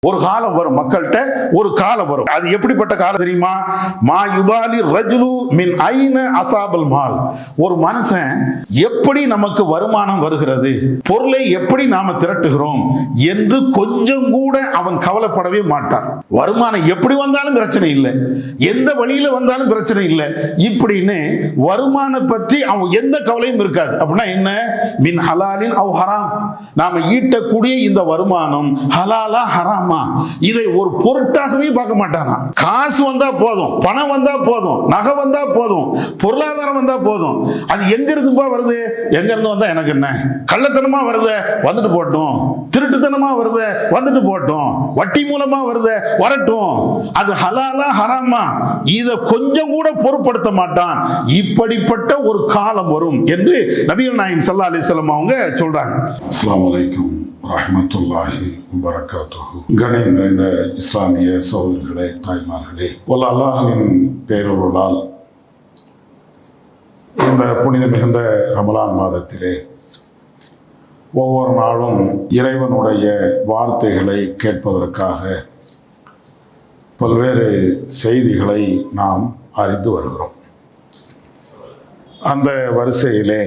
ஒரு காலம் வரும், மக்கள்கிட்ட ஒரு காலம் வரும். அது எப்படிப்பட்ட காலம் தெரியுமா? மா யுபாலி ரஜுலு மின் ஐன அசாபல் மால். ஒரு மனுஷன் எப்படி நமக்கு வருமானம் வருகிறது, பொருளை எப்படி நாம திரட்டுகிறோம் என்று கொஞ்சம் கூட அவன் கவலைப்படவே மாட்டான். வருமானம் எப்படி வந்தாலும் பிரச்சனை இல்லை, எந்த வழியில வந்தாலும் பிரச்சனை இல்லை இப்படின்னு வருமானம் பற்றி அவன் எந்த கவலையும் இருக்காது. அப்படின்னா என்ன? மின் ஹலாலின் அவ் ஹராம். நாம ஈட்டக்கூடிய இந்த வருமானம் ஹலாலா ஹராம், இதை ஒரு பொருட்டாகவே பார்க்க மாட்டானா. காசு வந்தா போதும், பணம் வந்தா போதும், நகை வந்தா போதும், பொருளாதாரம் வந்தா போதும். அது எங்க இருந்து வருது, எங்க இருந்து வந்தா எனக்கு என்ன? கள்ளத்தனமா வருது, வந்துட்டு போட்டோம். திருட்டுத்தனமா வருது, வந்துட்டு போட்டோம். வட்டி மூலமா வருது, வரட்டும். அது ஹலாலா ஹராமா இதை கொஞ்சம் கூட பொருட்படுத்த மாட்டான். இப்படிப்பட்ட ஒரு காலம் வரும் என்று நபிகள் நாயகம் ஸல்லல்லாஹு அலைஹி வஸல்லம் அவங்க சொல்றாங்க. அஸ்ஸலாமு அலைக்கும் வரஹ்மத்துல்லாஹி வபரகாத்துஹு. கணேன் நிறைந்த இஸ்லாமிய சகோதரர்களே, தாய்மார்களே, வல்ல அல்லாஹ்வின் பேரருளால் இந்த புனித மிகுந்த ரமலான் மாதத்திலே ஒவ்வொரு நாளும் இறைவனுடைய வார்த்தைகளை கேட்பதற்காக பல்வேறு செய்திகளை நாம் அறிந்து வருகிறோம். அந்த வரிசையிலே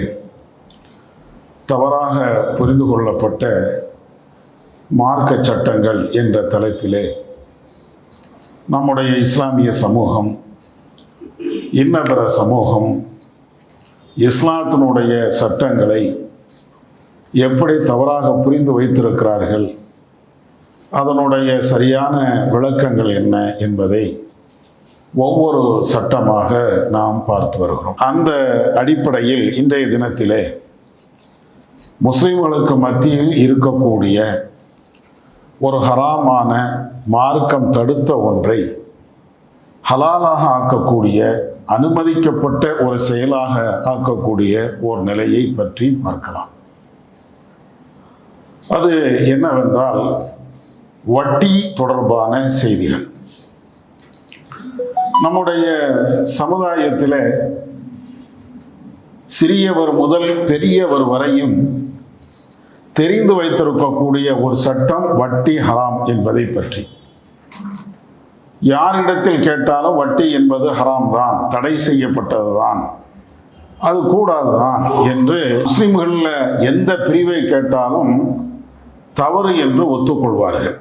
தவறாக புரிந்து கொள்ளப்பட்ட மார்க்க சட்டங்கள் என்ற தலைப்பிலே நம்முடைய இஸ்லாமிய சமூகம், இன்ன பிற சமூகம் இஸ்லாத்தினுடைய சட்டங்களை எப்படி தவறாக புரிந்து வைத்திருக்கிறார்கள், அதனுடைய சரியான விளக்கங்கள் என்ன என்பதை ஒவ்வொரு சட்டமாக நாம் பார்த்து வருகிறோம். அந்த அடிப்படையில் இன்றைய தினத்திலே முஸ்லிம்களுக்கு மத்தியில் இருக்கக்கூடிய ஒரு ஹராமான, மார்க்கம் தடுத்த ஒன்றை ஹலாலாக ஆக்கக்கூடிய, அனுமதிக்கப்பட்ட ஒரு செயலாக ஆக்கக்கூடிய ஒரு நிலையை பற்றி பார்க்கலாம். அது என்னவென்றால் வட்டி தொடர்பான செய்திகள். நம்முடைய சமுதாயத்தில் சிறியவர் முதல் பெரியவர் வரையும் தெரிந்து வைத்திருக்கக்கூடிய ஒரு சட்டம் வட்டி ஹராம் என்பதை பற்றி. யாரிடத்தில் கேட்டாலும் வட்டி என்பது ஹராம் தான், தடை செய்யப்பட்டதுதான், அது கூடாதுதான் என்று முஸ்லிம்களில் எந்த பிரிவை கேட்டாலும் தவறு என்று ஒத்துக்கொள்வார்கள்.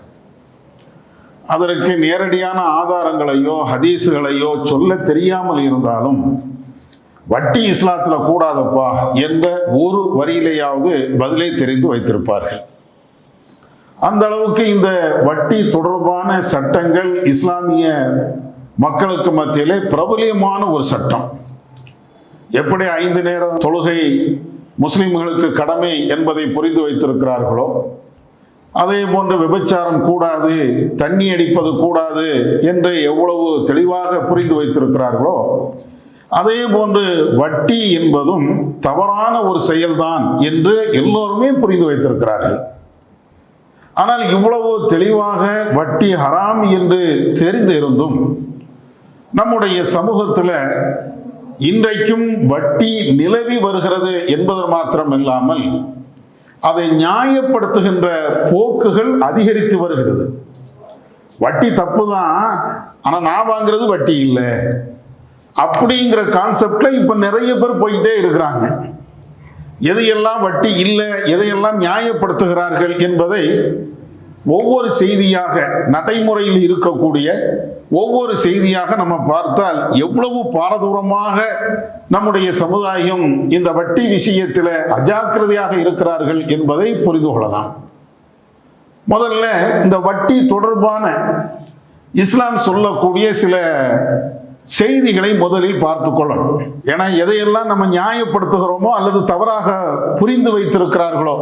அதற்கு நேரடியான ஆதாரங்களையோ ஹதீஸுகளையோ சொல்ல தெரியாமல் இருந்தாலும் வட்டி இஸ்லாத்தில் கூடாதப்பா என்ற ஒரு வரியிலேயாவது பதிலை தெரிந்து வைத்திருப்பார்கள். அந்த அளவுக்கு இந்த வட்டி தொடர்பான சட்டங்கள் இஸ்லாமிய மக்களுக்கு மத்தியிலே பிரபலியமான ஒரு சட்டம். எப்படி 5 நேர தொழுகை முஸ்லிம்களுக்கு கடமை என்பதை புரிந்து வைத்திருக்கிறார்களோ, அதே போன்று விபச்சாரம் கூடாது, தண்ணி அடிப்பது கூடாது என்று எவ்வளவு தெளிவாக புரிந்து வைத்திருக்கிறார்களோ, அதே போன்று வட்டி என்பதும் தவறான ஒரு செயல்தான் என்று எல்லோருமே புரிந்து வைத்திருக்கிறார்கள். ஆனால் இவ்வளவு தெளிவாக வட்டி ஹராம் என்று தெரிந்து இருந்தும் நம்முடைய சமூகத்தில் இன்றைக்கும் வட்டி நிலவி வருகிறது என்பது மாத்திரம் இல்லாமல் அதை நியாயப்படுத்துகின்ற போக்குகள் அதிகரித்து வருகிறது. வட்டி தப்பு தான், ஆனால் நான் வாங்குறது வட்டி இல்லை அப்படிங்கிற கான்செப்ட்ல இப்ப நிறைய பேர் போயிட்டே இருக்கிறாங்க. எதையெல்லாம் வட்டி இல்லை, எதையெல்லாம் நியாயப்படுத்துகிறார்கள் என்பதை ஒவ்வொரு செய்தியாக, நடைமுறையில் இருக்கக்கூடிய ஒவ்வொரு செய்தியாக நம்ம பார்த்தால் எவ்வளவு பாரதூரமாக நம்முடைய சமுதாயம் இந்த வட்டி விஷயத்தில் அஜாக்கிரதையாக இருக்கிறார்கள் என்பதை புரிந்து கொள்ளலாம். முதல்ல இந்த வட்டி தொடர்பான இஸ்லாம் சொல்லக்கூடிய சில செய்திகளை முதலில் பார்த்து கொள்ளணும். ஏன்னா எதையெல்லாம் நம்ம நியாயப்படுத்துகிறோமோ அல்லது தவறாக புரிந்து வைத்திருக்கிறார்களோ,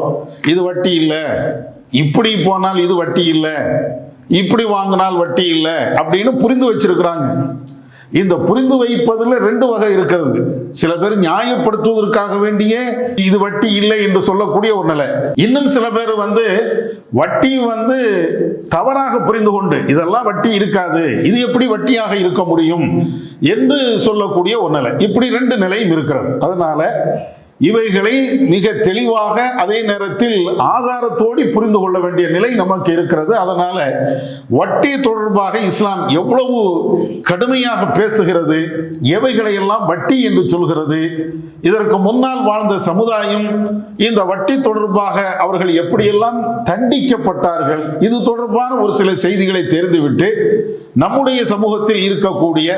இது வட்டி இல்லை, இப்படி போனால் இது வட்டி இல்லை, இப்படி வாங்கினால் வட்டி இல்லை அப்படின்னு புரிந்து வச்சிருக்கிறாங்க. இந்த புரிந்து வைப்பதில் 2 வகை இருக்கிறது. சில பேர் நியாயப்படுத்துவதற்காக வேண்டிய இது வட்டி இல்லை என்று சொல்லக்கூடிய ஒரு நிலை. இன்னும் சில பேர் வட்டி தவறாக புரிந்து கொண்டு இதெல்லாம் வட்டி இருக்காது, இது எப்படி வட்டியாக இருக்க முடியும் என்று சொல்லக்கூடிய ஒரு நிலை. இப்படி 2 நிலையும் இருக்கிறது. அதனால இவைகளை மிக தெளிவாக அதே நேரத்தில் ஆதாரத்தோடு புரிந்து கொள்ள வேண்டிய நிலை நமக்கு இருக்கிறது. அதனால வட்டி தொடர்பாக இஸ்லாம் எவ்வளவு கடுமையாக பேசுகிறது, எவைகளை எல்லாம் வட்டி என்று சொல்கிறது, இதற்கு முன்னால் வாழ்ந்த சமுதாயம் இந்த வட்டி தொடர்பாக அவர்கள் எப்படியெல்லாம் தண்டிக்கப்பட்டார்கள், இது தொடர்பான ஒரு சில செய்திகளை தெரிந்துவிட்டு நம்முடைய சமூகத்தில் இருக்கக்கூடிய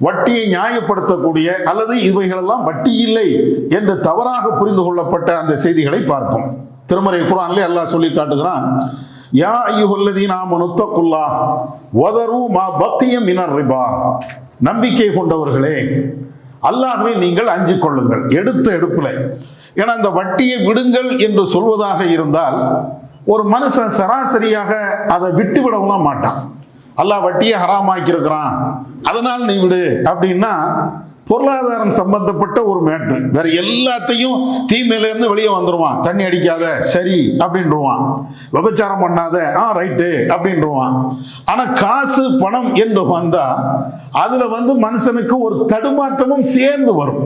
வட்டியை நியாயப்படுத்தக்கூடிய அல்லது இவைகளெல்லாம் வட்டி இல்லை என்று தவறாக புரிந்து கொள்ளப்பட்ட அந்த செய்திகளை பார்ப்போம். திருமறை குர்ஆனிலே அல்லாஹ் சொல்லி காட்டுகிறான், யா அய்யுஹல்லதீன ஆமனு தக்குல்லாஹ் வதரு மா பக்கிய மினர் ரிபா. நம்பிக்கை கொண்டவர்களே, அல்லாஹ்வை நீங்கள் அஞ்சிக் கொள்ளுங்கள். எடுத்த எடுப்பில், ஏன்னா இந்த வட்டியை விடுங்கள் என்று சொல்வதாக இருந்தால் ஒரு மனுஷன் சராசரியாக அதை விட்டு விடவும் மாட்டான். அல்லாஹ் வட்டியை ஹராமாக்கி இருக்கிறான், அதனால் நீ விடு அப்படின்னா பொருளாதாரம் சம்பந்தப்பட்ட ஒரு மேட்ரு. வேற எல்லாத்தையும் தீமையில இருந்து வெளியே வந்துருவான். தண்ணி அடிக்காத சரி அப்படின்றான், விபச்சாரம் பண்ணாத ரைட்டு அப்படின்றான். ஆனா காசு பணம் என்று வந்தா அதுல மனுஷனுக்கு ஒரு தடுமாற்றமும் சேர்ந்து வரும்.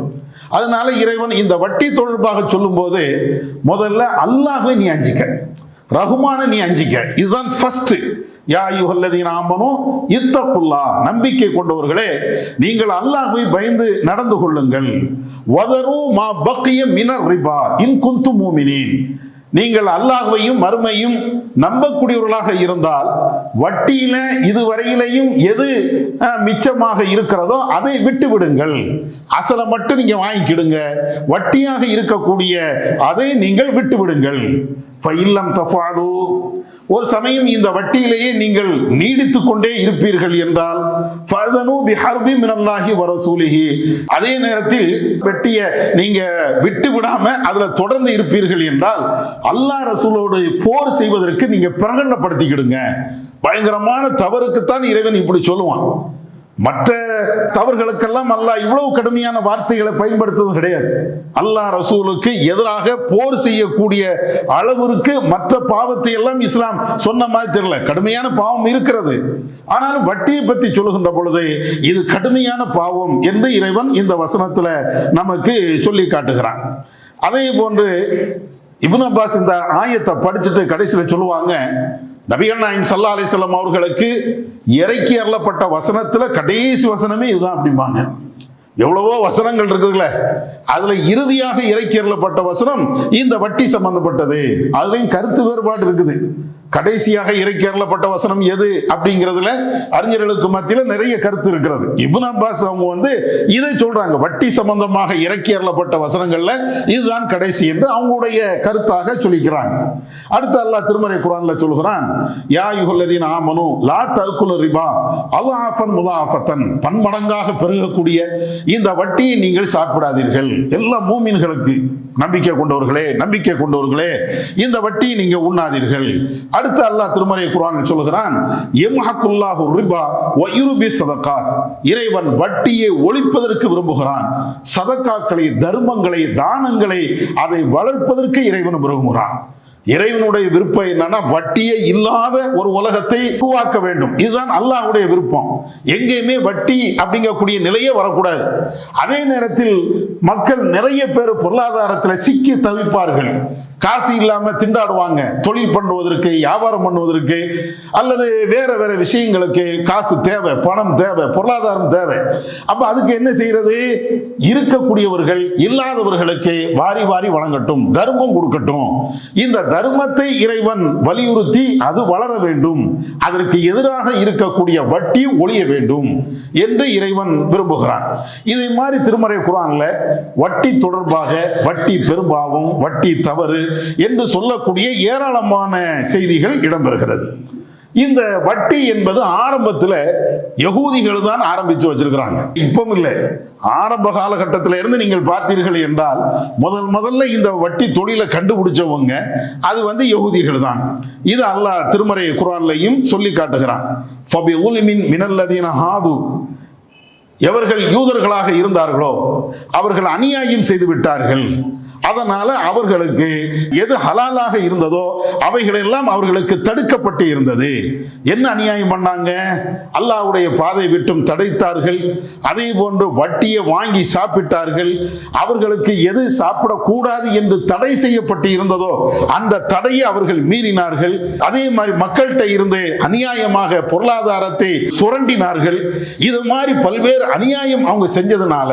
அதனால இறைவன் இந்த வட்டி தொடர்பாக சொல்லும் போது முதல்ல அல்லாஹ்வை நீ அஞ்சிக்க, ரஹ்மான நீ அஞ்சிக்க. இதுதான் ஃபர்ஸ்ட். யா அய்யுஹல்லதீன ஆமனு இத்தகுல்லாஹ், நம்பிக்கை கொண்டவர்களே நீங்கள் அல்லாஹ்வை பயந்து நடந்து கொள்ளுங்கள். வதரு மா பக்கிய மினர் ரிபா இன் குன்தும் முஃமினீன், நீங்கள் அல்லாஹ்வையும் மறுமையும் நம்பக்கூடியவர்களாக இருந்தால் வட்டியில இதுவரையிலையும் எது மிச்சமாக இருக்கிறதோ அதை விட்டு விடுங்கள். அசலை மட்டும் நீங்க வாங்கிக்கிடுங்க, வட்டியாக இருக்கக்கூடிய அதை நீங்கள் விட்டு விடுங்கள். ஃபஇல்லம் தஃபாலு, ஒரு சமயம் இந்த வட்டியிலேயே நீங்கள் நீடித்துக் கொண்டே இருப்பீர்கள் என்றால் ஃபஅதனு பிஹர்பி மினல்லாஹி வ ரசூலிஹி, அதே நேரத்தில் வட்டியை நீங்க விட்டு விடாம அதுல தொடர்ந்து இருப்பீர்கள் என்றால் அல்லாஹ் ரசூலோடு போர் செய்வதற்கு நீங்க பிரகடனப்படுத்திக்கிடுங்க. பயங்கரமான தவறுக்குத்தான் இறைவன் இப்படி சொல்லுவான். மற்ற தவறுகளுக்கெல்லாம் அல்லாஹ் இவ்வளவு கடுமையான வார்த்தைகளை பயன்படுத்துவது கிடையாது. அல்லாஹ் ரசூலுக்கு எதிராக போர் செய்யக்கூடிய அளவிற்கு மற்ற பாவத்தை எல்லாம் இஸ்லாம் சொன்ன மாதிரி தெரியல. கடுமையான பாவம் இருக்கிறது, ஆனாலும் வட்டியை பற்றி சொல்லுகின்ற பொழுது இது கடுமையான பாவம் என்று இறைவன் இந்த வசனத்துல நமக்கு சொல்லி காட்டுகிறான். அதே போன்று இப்னு அப்பாஸ் இந்த ஆயத்தை படிச்சுட்டு கடைசியில் சொல்லுவாங்க, நபிகள் நாயகம் ஸல்லல்லாஹு அலைஹி வஸல்லம் அவர்களுக்கு இறக்கி அருளப்பட்ட வசனத்துல கடைசி வசனமே இதுதான் அப்படிம்பாங்க. எவ்வளவோ வசனங்கள் இருக்குதுல்ல, அதுல இறுதியாக இறக்கி அருளப்பட்ட வசனம் இந்த வட்டி சம்பந்தப்பட்டது. அதுலயும் கருத்து வேறுபாடு இருக்குது. கடைசியாக இறக்கி அருளப்பட்ட வசனம் எது அப்படிங்கிறதுல அறிஞர்களுக்கு மத்தியில நிறைய கருத்து இருக்கிறது. இப்னு அப்பாஸ் அவங்க இதை சொல்றாங்க, வட்டி சம்பந்தமாக இறக்கி அருளப்பட்ட வசனங்கள்ல இதுதான் கடைசி என்று அவங்களுடைய கருத்தாக சொல்லிக்கிறாங்க. அடுத்து அல்லாஹ் திருமறை குர்ஆன்ல சொல்கிறான், யா அய்யுஹல்லதீன ஆமனு லா தஅக்குலு ரிபா அல்ஆஃபன் முலாஃபத்தன், பன்மடங்காக பெருகக்கூடிய இந்த வட்டியை நீங்கள் சாப்பிடாதீர்கள். எல்லா மூமின்களுக்கு, நம்பிக்கை கொண்டவர்களே இந்த வட்டியை நீங்க உண்ணாதீர்கள். அடுத்து அல்லாஹ் திருமறை குர்ஆனில் சொல்கிறான், யம்ஹகுல்லாஹு ரிபா வ யுர்பி ஸதகாத், இறைவன் வட்டியை ஒழிப்பதற்கு விரும்புகிறான். சதகாக்களை, தர்மங்களை, தானங்களை அதை வளர்ப்பதற்கு இறைவன் விரும்புகிறான். இறைவனுடைய விருப்பம் என்னன்னா வட்டியே இல்லாத ஒரு உலகத்தை உருவாக்க வேண்டும். இதுதான் அல்லாஹ்வுடைய விருப்பம். எங்கேயுமே வட்டி அப்படிங்கக்கூடிய நிலையே வரக்கூடாது. அதே நேரத்தில் மக்கள் நிறைய பேர் பொருளாதாரத்தில் சிக்கி தவிப்பார்கள். காசு இல்லாம திண்டாடுவாங்க. தொழில் பண்ணுவதற்கு, வியாபாரம் பண்ணுவதற்கு அல்லது வேற வேற விஷயங்களுக்கு காசு தேவை, பணம் தேவை, பொருளாதாரம் தேவை. அப்ப அதுக்கு என்ன செய்யறது? இருக்கக்கூடியவர்கள் இல்லாதவர்களுக்கு வாரி வாரி வழங்கட்டும், தர்மம் கொடுக்கட்டும். இந்த தர்மத்தை இறைவன் வலியுறுத்தி அது வளர வேண்டும், அதற்கு எதிராக இருக்கக்கூடிய வட்டி ஒழிய வேண்டும் என்று இறைவன் விரும்புகிறான். இதை மாதிரி திருமறை குர்ஆன்ல வட்டி தொடர்பாக, வட்டி பெரும்பாவம், வட்டி தவறு என்று சொல்லக்கூடிய ஏராளமான செய்திகள் இடம்பெறுகிறது. இந்த வட்டி என்பது ஆரம்பத்தில் யகூதிகள் தான் ஆரம்பித்து வச்சிருக்கிறாங்க, இப்பவும் இல்லை. ஆரம்ப காலகட்டத்தில் இருந்து நீங்கள் பார்த்தீர்கள் என்றால் முதல்ல இந்த வட்டி தொழிலை கண்டுபிடிச்சவங்க அது யகூதிகள் தான். இது அல்லாஹ் திருமறை குர்ஆன்லையும் சொல்லி காட்டுகிறான். ஃபபிஉல்மின் மினல்லதீன ஹாது, எவர்கள் யூதர்களாக இருந்தார்களோ அவர்கள் அநியாயம் செய்து விட்டார்கள். அதனால அவர்களுக்கு எது ஹலாலாக இருந்ததோ அவைகளெல்லாம் அவர்களுக்கு தடுக்கப்பட்டு இருந்தது. என்ன அநியாயம் பண்ணாங்க? அல்லாஹ்வுடைய பாதை விட்டும் தடைத்தார்கள். அதே போன்று வட்டியை வாங்கி சாப்பிட்டார்கள். அவர்களுக்கு எது சாப்பிடக்கூடாது என்று தடை செய்யப்பட்டு இருந்ததோ அந்த தடையை அவர்கள் மீறினார்கள். அதே மாதிரி மக்கள்கிட்ட இருந்து அநியாயமாக பொருளாதாரத்தை சுரண்டினார்கள். இது மாதிரி பல்வேறு அநியாயம் அவங்க செஞ்சதுனால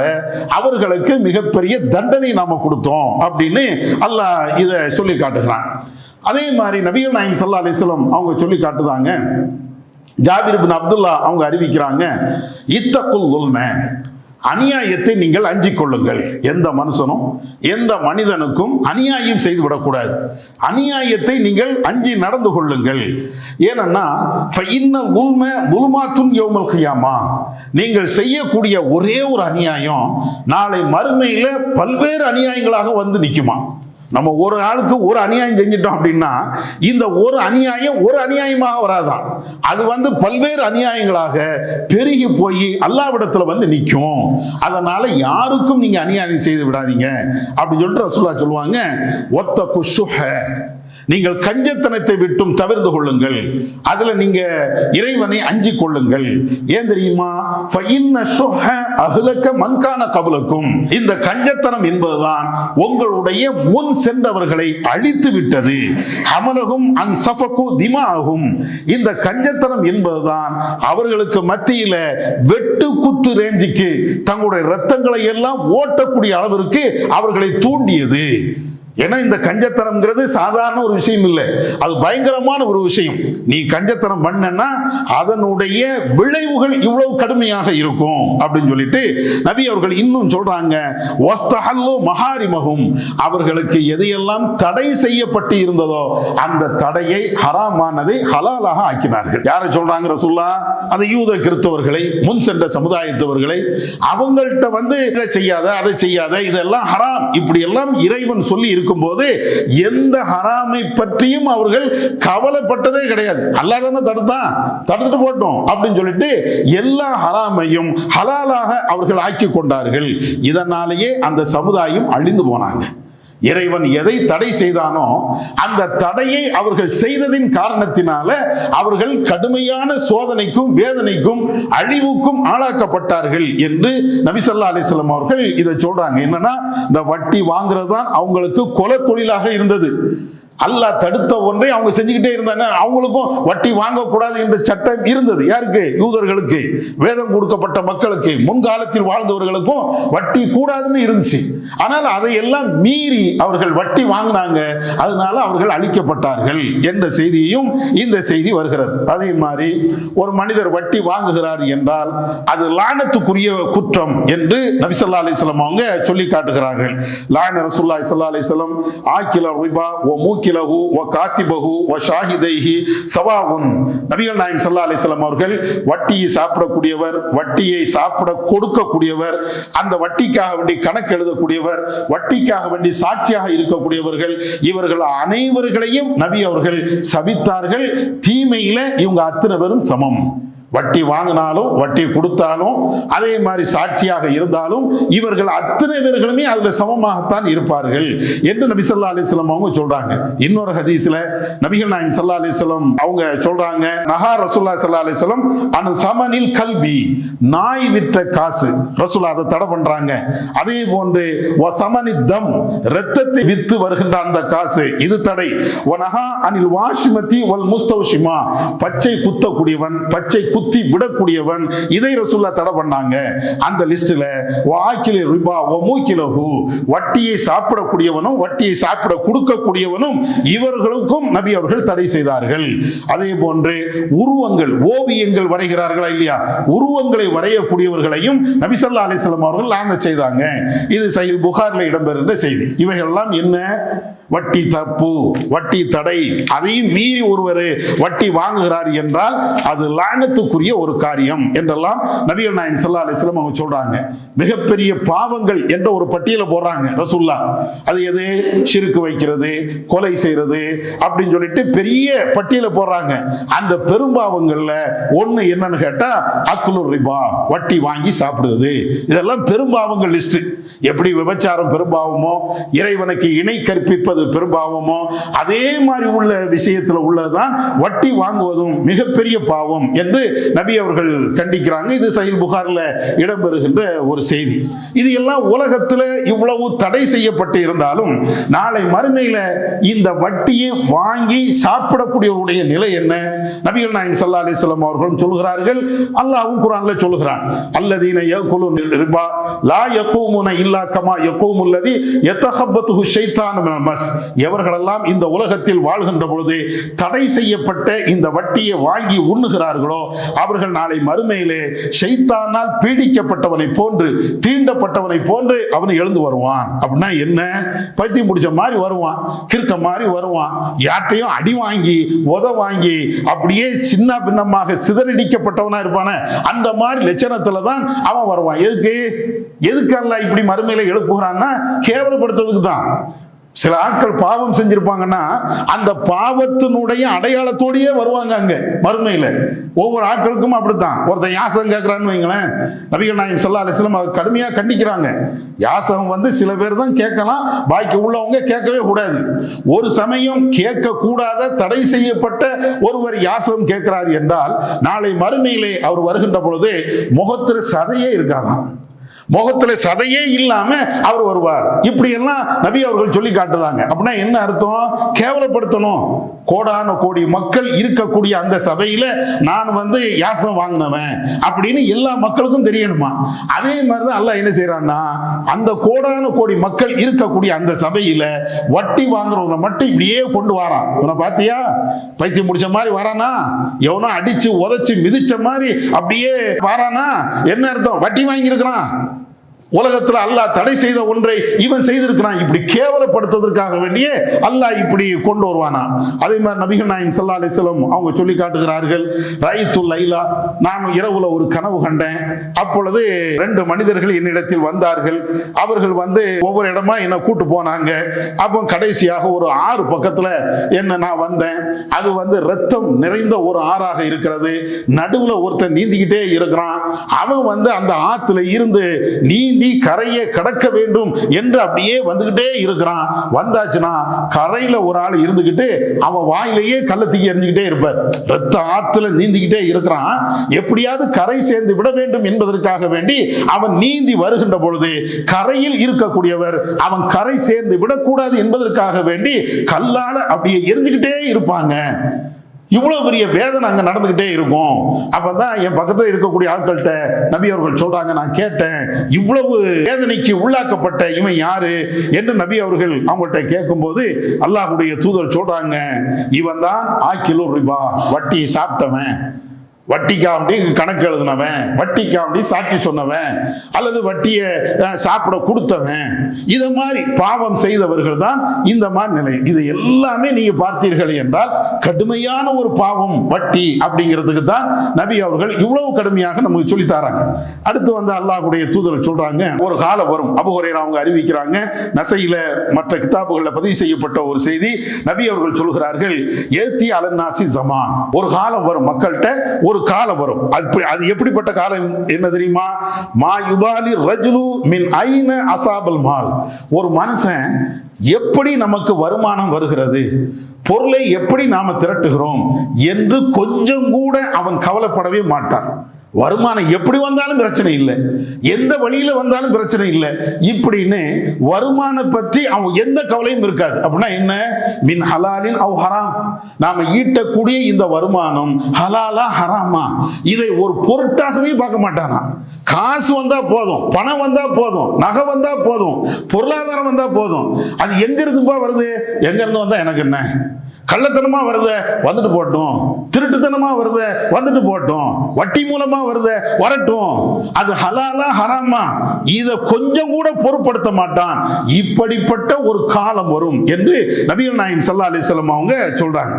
அவர்களுக்கு மிகப்பெரிய தண்டனை நாம கொடுத்தோம் அப்படின்னு அல்லாஹ் இதை சொல்லி காட்டுகிறான். அதே மாதிரி நபிகள் நாயகம் ஸல்லல்லாஹு அலைஹி வஸல்லம் அவங்க சொல்லி காட்டுதாங்க. ஜாபிர் இப்னு அப்துல்லா அவங்க அறிவிக்கிறாங்க, இத்தகுல் ظுல்ம, அநியாயத்தை நீங்கள் அஞ்சிக் கொள்ளுங்கள். எந்த மனுஷனும் எந்த மனிதனுக்கும் அநியாயம் செய்து விடக்கூடாது. அநியாயத்தை நீங்கள் அஞ்சி நடந்து கொள்ளுங்கள். ஏனென்னா நீங்கள் செய்யக்கூடிய ஒரே ஒரு அநியாயம் நாளை மறுமையில பல்வேறு அநியாயங்களாக வந்து நிற்குமா. நம்ம ஒரு ஆளுக்கு ஒரு அநியாயம் செஞ்சிட்டோம் அப்படின்னா இந்த ஒரு அநியாயம் ஒரு அநியாயமாக வராதான், அது வந்து பல்வேறு அநியாயங்களாக பெருகி போய் அல்லாஹ்விடத்துல வந்து நிற்கும். அதனால யாருக்கும் நீங்க அநியாயம் செய்து விடாதீங்க அப்படின்னு சொல்லிட்டு ரசூலுல்லாஹ் சொல்லுவாங்க. ஒத்தகு ஷுஹ, நீங்கள் கஞ்சத்தனத்தை விட்டும் தவிர்த்து கொள்ளுங்கள். அதுல நீங்க இறைவனை அஞ்சிக் கொள்ளுங்கள். ஏன் தெரியுமா? இந்த கஞ்சத்தனம் என்பதுதான் உங்களுடைய முன் சென்றவர்களை அழித்து விட்டது. அமலகும் அன் சஃபகு திமாகும், இந்த கஞ்சத்தனம் என்பதுதான் அவர்களுக்கு மத்தியில வெட்டு குத்து ரேஞ்சுக்கு தங்களுடைய ரத்தங்களை எல்லாம் ஓட்டக்கூடிய அளவிற்கு அவர்களை தூண்டியது. ஏன்னா இந்த கஞ்சத்தனம்ங்கிறது சாதாரண ஒரு விஷயம் இல்லை, அது பயங்கரமான ஒரு விஷயம். நீ கஞ்சத்தனம் பண்ணனா அதனுடைய விளைவுகள் இவ்வளவு கடுமையாக இருக்கும் அப்படின்னு சொல்லிட்டு நபி அவர்கள் இன்னும் சொல்றாங்க, வஸ்தஹல்லு மஹாரிமஹும், அவர்களுக்கு எதையெல்லாம் தடை செய்யப்பட்டு இருந்ததோ அந்த தடையை ஹராமானதை ஹலாலாக ஆக்கினார்கள். யாரை சொல்றாங்க ரசூலுல்லாஹ்? அந்த யூத கிறிஸ்தவர்களை, முன் சென்ற சமுதாயத்தவர்களை. அவங்கள்ட்ட வந்து இதை செய்யாத அதை செய்யாத இதெல்லாம் ஹராம் இப்படி எல்லாம் இறைவன் சொல்லி இருக்கும்போது எந்த ஹராமை பற்றியும் அவர்கள் கவலைப்பட்டதே கிடையாது. அல்லாஹ் தானே தடுத்துட்டு போட்டோம் அப்படின்னு சொல்லிட்டு எல்லா ஹராமையும் ஹலாலாக அவர்கள் ஆக்கி கொண்டார்கள். இதனாலேயே அந்த சமுதாயம் அழிந்து போனாங்க. இறைவன் எதை தடை செய்தானோ அந்த தடையை அவர்கள் செய்ததின் காரணத்தினால அவர்கள் கடுமையான சோதனைக்கும் வேதனைக்கும் அழிவுக்கும் ஆளாக்கப்பட்டார்கள் என்று நபி ஸல்லல்லாஹு அலைஹி வஸல்லம் அவர்கள் இதை சொல்றாங்க. என்னன்னா, இந்த வட்டி வாங்குறது தான் அவங்களுக்கு கொலை தொழிலாக இருந்தது. அல்லாஹ் தடுத்த ஒன்றை அவங்க செஞ்சுக்கிட்டே இருந்தாங்க. அவங்களுக்கும் வட்டி வாங்கக்கூடாது என்ற சட்டம் இருந்தது. யாருக்கு? யூதர்களுக்கு, வேதம் கொடுக்கப்பட்ட மக்களுக்கு, முன்காலத்தில் வாழ்ந்தவர்களுக்கும் வட்டி கூடாதுன்னு இருந்துச்சு. ஆனால் அதையெல்லாம் மீறி அவர்கள் வட்டி வாங்கினாங்க. அதனால அவர்கள் அழிக்கப்பட்டார்கள் என்ற செய்தியையும் இந்த செய்தி வருகிறது. அதே மாதிரி ஒரு மனிதர் வட்டி வாங்குகிறார் என்றால் அது லானத்துக்குரிய குற்றம் என்று நபி ஸல்லல்லாஹு அலைஹி வஸல்லம் அவங்க சொல்லி காட்டுகிறார்கள். லான ரசூலுல்லாஹி ஸல்லல்லாஹு அலைஹி வஸல்லம் ஆக்கில ரிபா வ மூக்கிலஹு வ காத்திபஹு வ ஷாஹிதைஹி சவாவுன். நபிகள் நாயகம் ஸல்லல்லாஹு அலைஹி வஸல்லம் அவர்கள் வட்டியை சாப்பிடக்கூடியவர், வட்டியை சாப்பிட கொடுக்கக்கூடியவர், அந்த வட்டிக்காக வேண்டி கணக்கு எழுதக்கூடியவர், வட்டிக்காக வேண்டி சாட்சியாக இருக்கக்கூடியவர்கள், இவர்கள் அனைவர்களையும் நபி அவர்கள் சபித்தார்கள். தீமையில இவங்க அத்தனை பேரும் சமம். வட்டி வாங்கினாலும் வட்டி கொடுத்தாலும் அதே மாதிரி சாட்சியாக இருந்தாலும் இவர்கள் அத்தனை பேர்களுமே அதுல சமமாகத்தான் இருப்பார்கள் என்று நபி ஸல்லல்லாஹு அலைஹி வஸல்லம் அவங்க சொல்றாங்க. இன்னொரு ஹதீஸ்ல நபிகள் நாயகம் ஸல்லல்லாஹு அலைஹி வஸல்லம் அவங்க சொல்றாங்க, நஹா ரசூலுல்லாஹி ஸல்லல்லாஹு அலைஹி வஸல்லம் அன் சமனில் கல்பி, நாய் விற்ற காசு ரசூலுல்லாஹ் அதை தடை பண்றாங்க. அதே போன்று வ சமனி தம், இரத்தத்தை வித்து வருகின்ற அந்த காசு, இது தடை. வ நஹா அனில் வாஷிமதி வல் முஸ்தௌஷிமா, பச்சை குத்தக்கூடியவன், பச்சை குத்தி விடக்கூடியவன், இதை ரசூலுல்லாஹ் தடை பண்ணாங்க. அந்த லிஸ்ட்ல வாக்கில ரிபா வ மூக்கிலஹு, வட்டியை சாப்பிடக்கூடியவனும் வட்டியை சாப்பிட கொடுக்கக்கூடியவனும் இவர்களுக்கும் நபி அவர்கள் தடை செய்தார்கள். அதே போன்று உருவங்கள், ஓவியங்கள் வரைகிறார்களா இல்லையா, உருவங்களை வரையக்கூடியவர்களையும் நபி ஸல்லல்லாஹு அலைஹி வஸல்லம் அவர்கள் லானத் செய்தாங்க. இது சஹீஹ் புகாரில இடம்பெறுகின்ற செய்தி. இவைகள் எல்லாம் என்ன? வட்டி தப்பு, வட்டி தடை, அதையும் மீறி ஒருவர் வட்டி வாங்குகிறார் என்றால் அது லானத்துக்குரிய ஒரு காரியம் என்றெல்லாம் நபிகள் நாயகம் ஸல்லல்லாஹு அலைஹி வஸல்லம் அவங்க சொல்றாங்க. மிகப்பெரிய பாவங்கள் என்ற ஒரு பட்டியலை போடுறாங்க ரசூலுல்லாஹ். அது எது? ஷிர்க் வைக்கிறது, கொலை செய்யறது அப்படின்னு சொல்லிட்டு பெரிய பட்டியலை போடுறாங்க. அந்த பெரும்பாவங்கள்ல ஒண்ணு என்னன்னு கேட்டா அக்குலு ரிபா, வட்டி வாங்கி சாப்பிடுவது. இதெல்லாம் பெரும்பாவங்கள் லிஸ்ட். எப்படி விபச்சாரம் பெரும்பாவமோ, இறைவனுக்கு இணை கற்பிப்பது பெரும்பாவமோ, அதே மாதிரி உள்ள விஷயத்துல உள்ளதுதான் வட்டி வாங்குவதும் மிகப்பெரிய பாவம் என்று நபி அவர்கள் கண்டிக்கிறாங்க. இது சஹீஹ் புகாரில இடம்பெறுகின்ற ஒரு செய்தி. இது எல்லாம் உலகத்துல இவ்வளவு தடை செய்யப்பட்டு இருந்தாலும் நாளை மறுமையில இந்த வட்டியை வாங்கி சாப்பிடக்கூடியவருடைய நிலை என்ன? நபிகள் நாயகம் ஸல்லல்லாஹு அலைஹி வஸல்லம் அவர்களும் சொல்கிறார்கள், அல்லாஹ்வும் குர்ஆன்ல சொல்கிறான், அல்லதீன யகுலுன ரிபா லா யகூமுன இல்லா கமா யகூமுல் லதி யதஹப்பத்துஹு ஷைத்தானு மினல் மஸ். எவர்களெல்லாம் இந்த உலகத்தில் வாழ்கின்ற பொழுது தடை செய்யப்பட்ட இந்த வட்டியை வாங்கி உண்ணுகிறார்களோ அவர்கள் நாளை மறுமையிலே ஷைத்தானால் பீடிக்கப்பட்டவனை போன்று, தீண்டப்பட்டவனை போன்று அவன் எழுந்து வருவான். அப்படின்னா என்ன? பைத்தியம் முடிச்ச மாதிரி வருவான், கிறுக்க மாதிரி வருவான், யார்ட்டையும் அடி வாங்கி உத வாங்கி அப்படியே சின்ன பின்னமாக சிதறடிக்கப்பட்டவனா இருப்பான அந்த மாதிரி லட்சணத்துல தான் அவன் வருவான். எதுக்கு அல்லாஹ் இப்படி மறுமையில எழுப்புகிறான்னா கேவலப்படுத்துறதுக்கு தான். சில ஆட்கள் பாவம் செஞ்சிருப்பாங்கன்னா அந்த பாவத்தினுடைய அடையாளத்தோடயே வருவாங்க அங்க மறுமையில. ஒவ்வொரு ஆட்களுக்கும் அப்படித்தான். ஒருத்தன் யாசகம் கேட்கிறான்னு வைங்களேன், நபிகள் நாயகம் ஸல்லல்லாஹு அலைஹி வஸல்லம் அதை கடுமையா கண்டிக்கிறாங்க. யாசகம் சில பேர் தான் கேட்கலாம், பாக்கி உள்ளவங்க கேட்கவே கூடாது. ஒரு சமயம் கேட்க கூடாத தடை செய்யப்பட்ட ஒருவர் யாசகம் கேட்கிறார் என்றால் நாளை மறுமையிலே அவர் வருகின்ற பொழுது முகத்தில் சதையே இருக்காதான், முகத்துல சதையே இல்லாம அவர் வருவார். இப்படி எல்லாம் நபி அவர்கள் சொல்லி காட்டுறாங்க. அப்படின்னா என்ன அர்த்தம்? கேவலப்படுத்தணும். கோடான கோடி மக்கள் இருக்கக்கூடிய அந்த சபையில நான் யாசம் வாங்கினவன் அப்படின்னு எல்லா மக்களுக்கும் தெரியணுமா? அதே மாதிரிதான் அல்லாஹ் என்ன செய்யறான்னா அந்த கோடான கோடி மக்கள் இருக்கக்கூடிய அந்த சபையில வட்டி வாங்குறவங்க மட்டும் இப்படியே கொண்டு வரான். இவனை பாத்தியா பைத்தியம் முடிச்ச மாதிரி வரானா, எவனோ அடிச்சு உதைச்சு மிதிச்ச மாதிரி அப்படியே வரானா? என்ன அர்த்தம்? வட்டி வாங்கி இருக்கிறான். உலகத்துல அல்லாஹ் தடை செய்த ஒன்றை இவன் செய்திருக்கிறான். இப்படி கேவலப்படுத்துவதற்காக வேண்டிய அல்லாஹ் இப்படி கொண்டு வருவானா? அதே மாதிரி நபிகள் நாயகம் ஸல்லல்லாஹு அலைஹி வஸல்லம் அவங்க சொல்லி காட்டுகிறார்கள், ரய்துல் லைலா, நான் இரவுல ஒரு கனவு கண்டேன். அப்பொழுது 2 மனிதர்கள் என்னிடத்தில் வந்தார்கள். அவர்கள் ஒவ்வொரு இடமா என்ன கூட்டு போனாங்க. அப்போ கடைசியாக ஒரு ஆறு பக்கத்துல நான் வந்தேன். அது ரத்தம் நிறைந்த ஒரு ஆறாக இருக்கிறது. நடுவுல ஒருத்தன் நீந்திக்கிட்டே இருக்கிறான். அவன் அந்த ஆத்துல இருந்து நீந்தி கரையை கடக்க வேண்டும் என்று அப்படியே வந்துகிட்டே இருக்கிறான். வந்தாச்சுன்னா கரையில ஒரு ஆள் இருந்துகிட்டு அவன் வாயிலேயே கல்ல தூக்கி எறிஞ்சுக்கிட்டே இருப்பார். ரத்த ஆத்துல நீந்திக்கிட்டே இருக்கிறான். எப்படியாவது கரை சேர்ந்து விட வேண்டும் என்பதற்காக வேண்டி அவன் நீந்தி வருகின்ற பொழுது கரையில் இருக்கக்கூடியவர் அவன் கரை சேர்ந்து விடக்கூடாது என்பதற்காக வேண்டி கல்லால அப்படியே எரிஞ்சுக்கிட்டே இருப்பாங்க. இவ்வளவு பெரிய வேதனை அங்க நடந்துகிட்டே இருக்கும். அப்பதான் என் பக்கத்துல இருக்கக்கூடிய ஆட்கள்கிட்ட நபி அவர்கள் சொல்றாங்க, நான் கேட்டேன், இவ்வளவு வேதனைக்கு உள்ளாக்கப்பட்ட இவன் யாரு என்று நபி அவர்கள் அவங்கள்ட்ட கேட்கும் போது அல்லாஹ்வுடைய தூதர் சொல்றாங்க, இவன் தான் ஆக்கிலு ரிபா, வட்டி சாப்பிட்டவன், வட்டிக்காண்டி கணக்கு எழுதினவன், வட்டிக்காண்டி சாட்சி சொன்னவன், அல்லது வட்டியை சாப்பிட கொடுத்தவன். இத மாதிரி பாவம் செய்தவர்கள் தான் இந்த மாதிரி நிலை. இது எல்லாமே நீங்க பார்த்தீர்கள் என்றால் கடுமையான ஒரு பாவம் வட்டி அப்படிங்கிறதுக்கு தான் நபி அவர்கள் இவ்வளவு கடுமையாக நமக்கு சொல்லி தராங்க. அடுத்து அல்லாஹ்வுடைய தூதர் சொல்றாங்க, ஒரு காலம் வரும். அபூ ஹுரைரா அவங்க அறிவிக்கிறாங்க, நசையில மற்ற கிதாபுகளில் பதிவு செய்யப்பட்ட ஒரு செய்தி. நபி அவர்கள் சொல்கிறார்கள், ஏத்தி அலன்னாசி ஜமான், ஒரு காலம் வரும், மக்கள்கிட்ட ஒரு காலம் வரும். அது எப்படிப்பட்ட காலம் என்ன தெரியுமா? மா யுபாலி ரஜுலு மின் ஐன அசாபல் மால், ஒரு மனுஷன் எப்படி நமக்கு வருமானம் வருகிறது, பொருளை எப்படி நாம திரட்டுகிறோம் என்று கொஞ்சம் கூட அவன் கவலைப்படவே மாட்டான். வருமானம் எப்படி வந்தாலும் பிரச்சனை இல்லை, எந்த வழியில வந்தாலும் பிரச்சனை இல்லை இப்படின்னு வருமானம் பற்றி அவன் எந்த கவலையும் இருக்காது. அப்படின்னா என்ன? மின் ஹலாலின் அவ் ஹராம், நாம ஈட்டக்கூடிய இந்த வருமானம் ஹலாலா ஹராமா இதை ஒரு பொருட்டாகவே பார்க்க மாட்டானா. காசு வந்தா போதும், பணம் வந்தா போதும், நகை வந்தா போதும், பொருளாதாரம் வந்தா போதும். அது எங்க இருந்துப்பா வருது, எங்க இருந்து வந்தா எனக்கு என்ன, கள்ளத்தனமா வருத வந்துட்டு போட்டோம், திருட்டுத்தனமா வருத வந்துட்டு போட்டோம், வட்டி மூலமா வருத வரட்டும், அது ஹலாலா ஹராமா இத கொஞ்சம் கூட பொருட்படுத்த மாட்டான். இப்படிப்பட்ட ஒரு காலம் வரும் என்று நபிகள் நாயகம் ஸல்லல்லாஹு அலைஹி வஸல்லம் அவங்க சொல்றாங்க.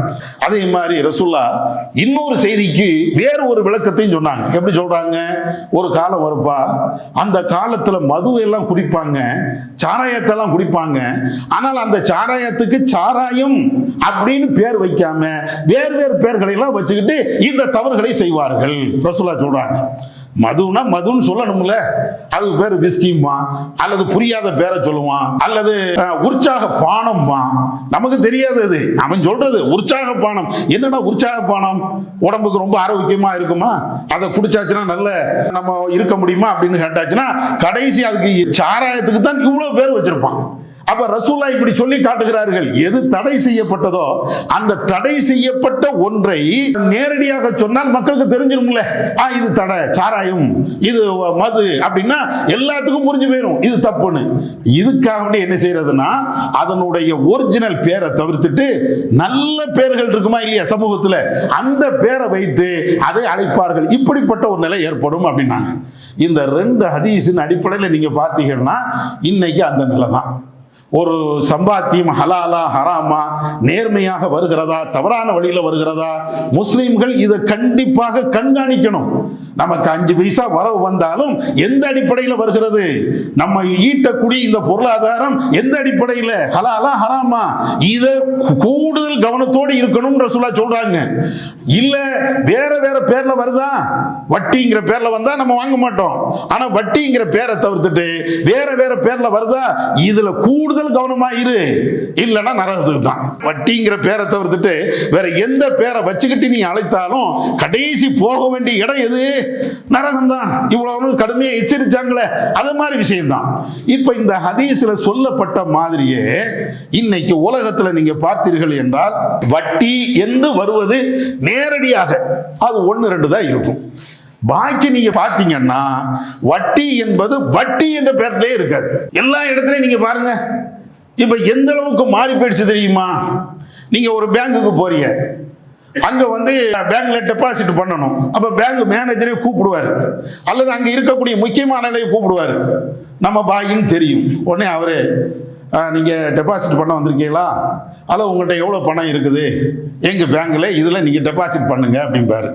அதே மாதிரி ரசூலுல்லாஹ் இன்னொரு செய்திக்கு வேறு ஒரு விளக்கத்தையும் சொன்னாங்க. எப்படி சொல்றாங்க? ஒரு காலம் வருப்பா, அந்த காலத்துல மது எல்லாம் குடிப்பாங்க, சாராயத்தை எல்லாம் குடிப்பாங்க. ஆனால் அந்த சாராயத்துக்கு சாராயம் அப்படின்னு பேர் வைக்காம வேறு வேறு பேர்களை எல்லாம் வச்சுக்கிட்டு இந்த தவறுகளை செய்வார்கள். ரசூலுல்லாஹ் சொல்றாங்க. மதுனா மதுன்னு சொல்லணும்ல, அது பேரு விஸ்கிமா, அல்லது புரியாத பேரை சொல்லுவான், அல்லது உற்சாக பானம்மா, நமக்கு தெரியாது. அது அவன் சொல்றது உற்சாக பானம். என்னன்னா உற்சாக பானம்? உடம்புக்கு ரொம்ப ஆரோக்கியமா இருக்குமா, அதை குடிச்சாச்சுன்னா நல்ல நம்ம இருக்க முடியுமா அப்படின்னு கேட்டாச்சுன்னா கடைசி அதுக்கு சாராயத்துக்கு தான் இவ்வளவு பேர் வச்சிருப்பான். அப்ப ரசூலுல்லாஹ் இப்படி சொல்லி காட்டுகிறார்கள். எது தடை செய்யப்பட்டதோ அந்த தடை செய்யப்பட்ட ஒன்றை நேரடியாக சொன்னால் மக்களுக்கு தெரிஞ்சிரும்ல, இது தடை, சாராயம், இது மது அப்படின்னா எல்லாத்துக்கும் புரிஞ்சு போயிடும் இது தப்புன்னு. இதுக்காக என்ன செய்யறதுன்னா அதனுடைய ஒரிஜினல் பேரை தவிர்த்துட்டு நல்ல பேர்கள் இருக்குமா இல்லையா சமூகத்துல, அந்த பேரை வைத்து அதை அழைப்பார்கள். இப்படிப்பட்ட ஒரு நிலை ஏற்படும் அப்படின்னாங்க. இந்த ரெண்டு ஹதீஸின் அடிப்படையில் நீங்க பார்த்தீங்கன்னா இன்னைக்கு அந்த நிலை தான். ஒரு சம்பாத்தியம் ஹலாலா ஹராமா, நேர்மையாக வருகிறதா தவறான வழியில வருகிறதா, முஸ்லிம்கள் இதை கண்டிப்பாக கண்காணிக்கணும். நமக்கு 5 பைசா வரவு வந்தாலும் எந்த அடிப்படையில் வருகிறது, நம்ம ஈட்டக்கூடிய இந்த பொருளாதாரம் எந்த அடிப்படையில், ஹலாலா ஹராமா, இதை கூடுதல் கவனத்தோடு இருக்கணும் ரசூலுல்லாஹ் சொல்றாங்க. இல்ல வேற வேற பேர்ல வருதா, வட்டிங்கிற பேர்ல வந்தா நம்ம வாங்க மாட்டோம். ஆனா வட்டிங்கிற பேரை தவிர்த்துட்டு வேற வேற பேர்ல வருதா, இதுல கூடுதல் கவனமா இரு, இல்லைன்னா நரகத்துக்கு தான். வட்டிங்கிற பேரை தவிர்த்துட்டு வேற எந்த பேரை வச்சுக்கிட்டு நீ அழைத்தாலும் கடைசி போக வேண்டிய இடம் எது? நரகம் தான். இவ்வளவு கடுமையா எச்சரிச்சாங்களே, அது மாதிரி விஷயம்தான். இப்ப இந்த ஹதீஸ்ல சொல்லப்பட்ட மாதிரியே இன்னைக்கு உலகத்துல நீங்க பார்த்தீர்கள் என்றால் வட்டி என்று வருவது நேரடியாக அது 1-2 தான் இருக்கும். பாக்கி நீங்க பாத்தீங்கன்னா வட்டி என்பது வட்டி என்ற பேர்லயே இருக்காது. எல்லா இடத்துலயும் நீங்க பாருங்க. இப்ப எந்த அளவுக்கு மாறி போயிடுச்சு தெரியுமா? நீங்க ஒரு பேங்குக்கு போறீங்க, அங்க பேங்க்ல டெபாசிட் பண்ணணும். அப்ப பேங்க் மேனேஜரே கூப்பிடுவாரு, அல்லது அங்க இருக்கக்கூடிய முக்கியமான நிலையை கூப்பிடுவாரு. நம்ம பாயின்னு தெரியும். உடனே அவரு நீங்க டெபாசிட் பண்ண வந்திருக்கீங்களா, அல்லது உங்கள்கிட்ட எவ்வளவு பணம் இருக்குது, எங்க பேங்க்ல இதுல நீங்க டெபாசிட் பண்ணுங்க அப்படிம்பாரு.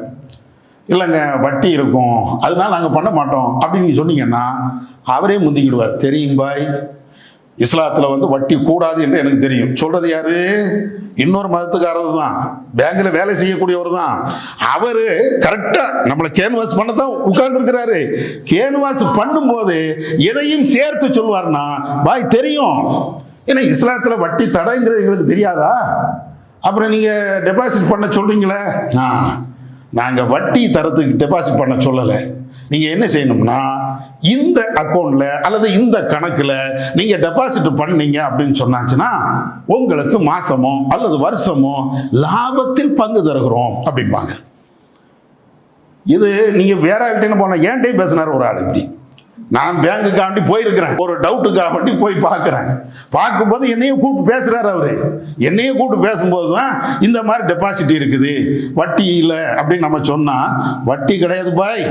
இல்லைங்க வட்டி இருக்கும், அதனால நாங்கள் பண்ண மாட்டோம் அப்படின்னு நீங்கள் சொன்னீங்கன்னா அவரே முந்திக்கிடுவார். தெரியும் பாய், இஸ்லாத்தில் வட்டி கூடாது என்று எனக்கு தெரியும். சொல்றது யாரு? இன்னொரு மதத்துக்காரது தான், பேங்க்ல வேலை செய்யக்கூடியவர் தான். அவரு கரெக்டா நம்மளை கேன்வாஸ் பண்ண தான் உட்கார்ந்துருக்கிறாரு. கேன்வாஸ் பண்ணும்போது எதையும் சேர்த்து சொல்வார்னா பாய் தெரியும், ஏன்னா இஸ்லாத்தில் வட்டி தடைங்கிறது எங்களுக்கு தெரியாதா, அப்புறம் நீங்க டெபாசிட் பண்ண சொல்றீங்களே, நாங்க வட்டி தரத்துக்கு டெபாசிட் பண்ண சொல்லலை. நீங்க என்ன செய்யணும்னா இந்த அக்கௌண்ட்ல அல்லது இந்த கணக்குல நீங்க டெபாசிட் பண்ணீங்க அப்படின்னு சொன்னாச்சுன்னா உங்களுக்கு மாசமோ அல்லது வருஷமோ லாபத்தில் பங்கு தருகிறோம் அப்படிம்பாங்க. இது நீங்க வேற ஆள்கிட்ட போனா ஏன்டே பேசினார் ஒரு ஆள். இப்படி நான் பேங்குக்காண்டி போயிருக்கிறேன், ஒரு டவுட்டுக்காக வேண்டி போய் பார்க்குறேன். பார்க்கும்போது என்னையும் கூப்பிட்டு பேசுறாரு அவரு. என்னையும் கூப்பிட்டு பேசும்போது தான் இந்த மாதிரி டெபாசிட் இருக்குது, வட்டி இல்லை அப்படின்னு நம்ம சொன்னா, வட்டி கிடையாது பாய்,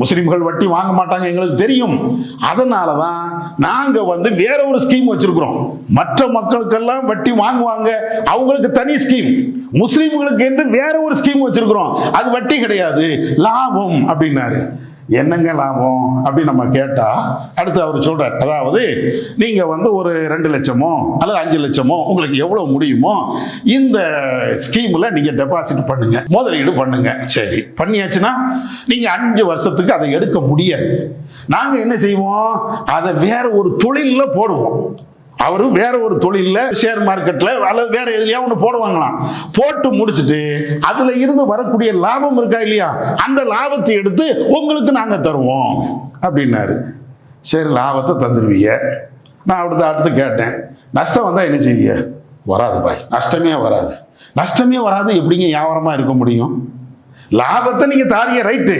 முஸ்லிம்கள் வட்டி வாங்க மாட்டாங்க எங்களுக்கு தெரியும். அதனால தான் நாங்கள் வேற ஒரு ஸ்கீம் வச்சிருக்கிறோம். மற்ற மக்களுக்கெல்லாம் வட்டி வாங்குவாங்க, அவங்களுக்கு தனி ஸ்கீம். முஸ்லிம்களுக்கு என்று வேற ஒரு ஸ்கீம் வச்சிருக்கிறோம், அது வட்டி கிடையாது, லாபம் அப்படின்னாரு. என்னங்க லாபம் அப்படின்னு நம்ம கேட்டா அடுத்து அவர் சொல்றார், அதாவது நீங்க ஒரு 2 லட்சமோ அல்லது 5 லட்சமோ உங்களுக்கு எவ்வளவு முடியுமோ இந்த ஸ்கீம்ல நீங்க டெபாசிட் பண்ணுங்க, முதலீடு பண்ணுங்க. சரி பண்ணியாச்சுன்னா நீங்க 5 வருஷத்துக்கு அதை எடுக்க முடியாது. நாங்க என்ன செய்வோம், அதை வேற ஒரு தொழில்ல போடுவோம். அவரு வேற ஒரு தொழில்ல ஷேர் மார்க்கெட்ல அல்லது வேற எதுலயா ஒண்ணு போடுவாங்களாம். போட்டு முடிச்சுட்டு அதுல இருந்து வரக்கூடிய லாபம் இருக்கா இல்லையா, அந்த லாபத்தை எடுத்து உங்களுக்கு நாங்க தருவோம் அப்படின்னாரு. சரி லாபத்தை தந்துருவீங்க. நான் அடுத்து கேட்டேன், நஷ்டம் வந்தா என்ன செய்வீங்க? வராது பாய், நஷ்டமே வராது. நஷ்டமே வராது எப்படிங்க வியாபாரமா இருக்க முடியும்? லாபத்தை நீங்க தாரிய ரைட்டு,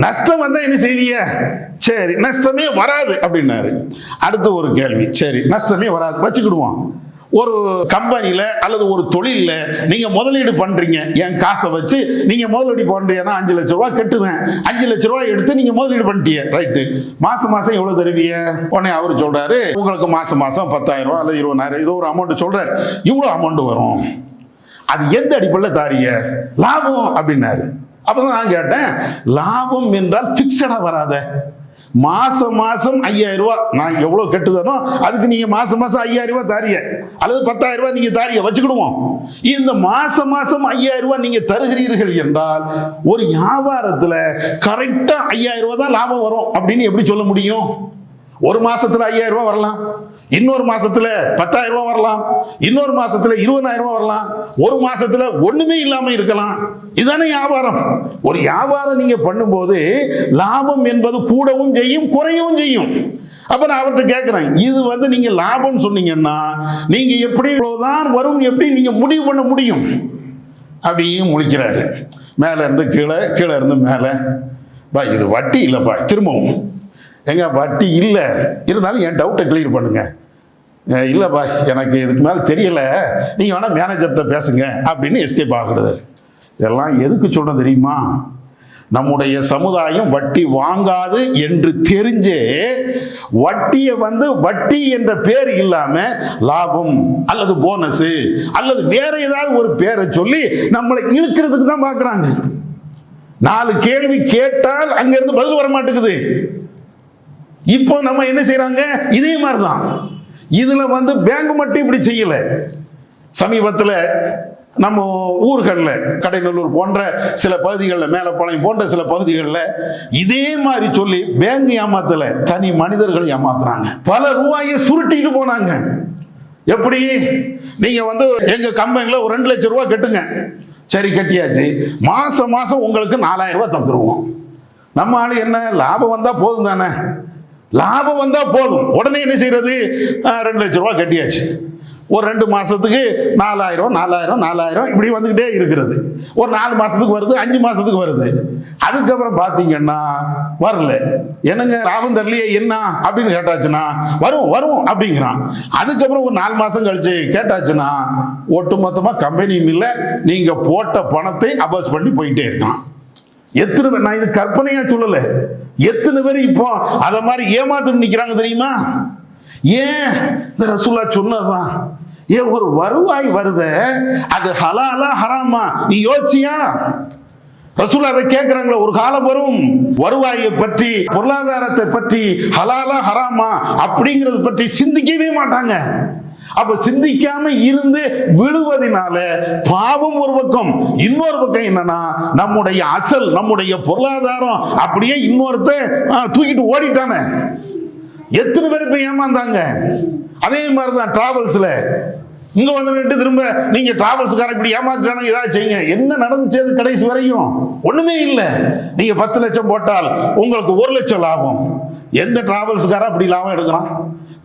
நஷ்டம் வந்தா என்ன செய்வீங்க? சரி நஷ்டமே வராது அப்படின்னாரு. அடுத்து ஒரு கேள்வி, சரி நஷ்டமே வராது வச்சுக்கிடுவோம், ஒரு கம்பெனியில அல்லது ஒரு தொழில நீங்க முதலீடு பண்றீங்க, என் காசை வச்சு நீங்க முதலீடு பண்றீங்கன்னா 5 லட்சம் ரூபாய் கட்டுவேன், 5 லட்சம் ரூபாய் எடுத்து நீங்க முதலீடு பண்ணிட்டீங்க, ரைட்டு. மாசம் மாசம் எவ்வளவு தருவீங்க? உடனே அவரு சொல்றாரு, உங்களுக்கு மாசம் மாசம் 10,000 ரூபாய் அல்லது 20,000 ஏதோ ஒரு அமௌண்ட் சொல்றாரு. இவ்வளவு அமௌண்ட் வரும், அது எந்த அடிப்படையில் தாரிய? லாபம் அப்படின்னாரு. அப்பதான் நான் கேட்டேன், லாபம் என்றால் பிக்சடா வராத, மாசம் மாசம் 5,000 ரூபாய் நான் எவ்வளவு கட்டுதனோ அதுக்கு நீங்க மாசம் மாசம் 5,000 ரூபாய் தாரிய அல்லது 10,000 ரூபாய் நீங்க தாரிய வச்சுக்கிடுவோம். இந்த மாசம் மாசம் 5,000 ரூபாய் நீங்க தருகிறீர்கள் என்றால் ஒரு வியாபாரத்துல கரெக்டா 5,000 ரூபாய் தான் லாபம் வரும் அப்படின்னு எப்படி சொல்ல முடியும்? ஒரு மாசத்துல 5,000 ரூபாய் வரலாம், இன்னொரு மாசத்துல 10,000 ரூபாய் வரலாம், இன்னொரு மாசத்துல 20,000 ரூபாய் வரலாம், ஒரு மாசத்துல ஒண்ணுமே இல்லாம இருக்கலாம். இதுதானே வியாபாரம். ஒரு வியாபாரம் நீங்க பண்ணும்போது லாபம் என்பது கூடவும் செய்யும் குறையவும் செய்யும். அப்ப நான் அவர்கிட்ட கேட்கிறேன், இது நீங்க லாபம் சொன்னீங்கன்னா நீங்க எப்படி இவ்வளவுதான் வரும் எப்படி நீங்க முடிவு பண்ண முடியும்? அப்படியும் முழிக்கிறாரு. மேல இருந்து கீழே, கீழே இருந்து மேல. பா இது வட்டி இல்லப்பா. திரும்பவும் எங்க வட்டி இல்லை, இருந்தாலும் என் டவுட்டை கிளியர் பண்ணுங்க. இல்லைப்பா எனக்கு இதுக்கு மேலே தெரியல, நீங்கள் வேணால் மேனேஜர்கிட்ட பேசுங்க அப்படின்னு எஸ்கேப் ஆகுறது. இதெல்லாம் எதுக்கு சொல்கிறேன் தெரியுமா? நம்முடைய சமுதாயம் வட்டி வாங்காது என்று தெரிஞ்சே வட்டியை வட்டி என்ற பேர் இல்லாம லாபம் அல்லது போனஸ் அல்லது வேற ஏதாவது ஒரு பேரை சொல்லி நம்மளை இழுக்கிறதுக்கு தான் பார்க்குறாங்க. 4 கேள்வி கேட்டால் அங்கிருந்து பதில் வர மாட்டேங்குது. இப்போ நம்ம என்ன செய்யறாங்க? இதே மாதிரிதான். இதுல பேங்க் மட்டும் இப்படி செய்யல. சமீபத்தில் நம்ம ஊர்களில் கடைநல்லூர் போன்ற சில பகுதிகளில், மேலப்பாளையம் போன்ற சில பகுதிகளில் இதே மாதிரி சொல்லி பேங்க் ஏமாத்தல, தனி மனிதர்கள் ஏமாத்துறாங்க. பல ரூபாயை சுருட்டிட்டு போனாங்க. எப்படி? நீங்க எங்க கம்பெனில ஒரு 2 லட்சம் ரூபாய் கட்டுங்க. சரி கட்டியாச்சு, மாசம் மாசம் உங்களுக்கு 4,000 ரூபாய் தந்துருவோம். நம்ம ஆளு என்ன, லாபம் வந்தா போதும் தானே, லாபம் வந்தா போதும். உடனே என்ன செய்யறது? 2 லட்சம் ரூபாய் கட்டியாச்சு. ஒரு 2 மாசத்துக்கு 4,000 4,000 4,000 இப்படி வந்துகிட்டே இருக்கிறது. ஒரு 4 மாசத்துக்கு வருது, 5 மாசத்துக்கு வருது. அதுக்கப்புறம் பாத்தீங்கன்னா வரல. என்னங்க லாபம் தரலையே என்ன அப்படின்னு கேட்டாச்சுன்னா வரும் வரும் அப்படிங்கிறான். அதுக்கப்புறம் ஒரு 4 மாசம் கழிச்சு கேட்டாச்சுன்னா ஒட்டுமொத்தமா கம்பெனியும் இல்லை, நீங்க போட்ட பணத்தை அபஸ் பண்ணி போயிட்டே இருக்கான். எத்தனை பேர், நான் இது கற்பனையா சொல்லல, எத்தனை பேர் இப்போ அத மாதிரி ஏமாத்து நிக்கிறாங்க தெரியுமா? ஏன்? இந்த ரசூலுல்லாஹ் சொன்னதுதான். ஏன் ஒரு வருவாய் வருத, அது ஹலாலா ஹராமா நீ யோசிச்சியா? ரசூலுல்லாஹ் அதை கேட்கிறாங்களே, ஒரு காலம் வரும் வருவாயை பற்றி, பொருளாதாரத்தை பற்றி, ஹலாலா ஹராமா அப்படிங்கிறது பற்றி சிந்திக்கவே மாட்டாங்க. அப்ப சிந்திக்காம இருந்து விழுவதனால பாவம் ஒரு பக்கம், இன்னொரு பக்கம் என்னன்னா நம்முடைய அசல், நம்முடைய பொருளாதாரம் அப்படியே இன்னொருத்த தூக்கிட்டு ஓடிட்டானே. எத்தனை பேர் இப்ப ஏமாந்தாங்க? அதே மாதிரிதான் டிராவல்ஸ்ல இங்க வந்துட்டு திரும்ப நீங்க டிராவல்ஸ்கார இப்படி ஏமாத்துறாங்க, ஏதாவது செய்யுங்க. என்ன நடந்துச்சு அது கடைசி வரையும்? ஒண்ணுமே இல்லை. நீங்க 10 லட்சம் போட்டால் உங்களுக்கு 1 லட்சம் லாபம். எந்த டிராவல்ஸ்கார அப்படி லாபம் எடுக்கிறான்?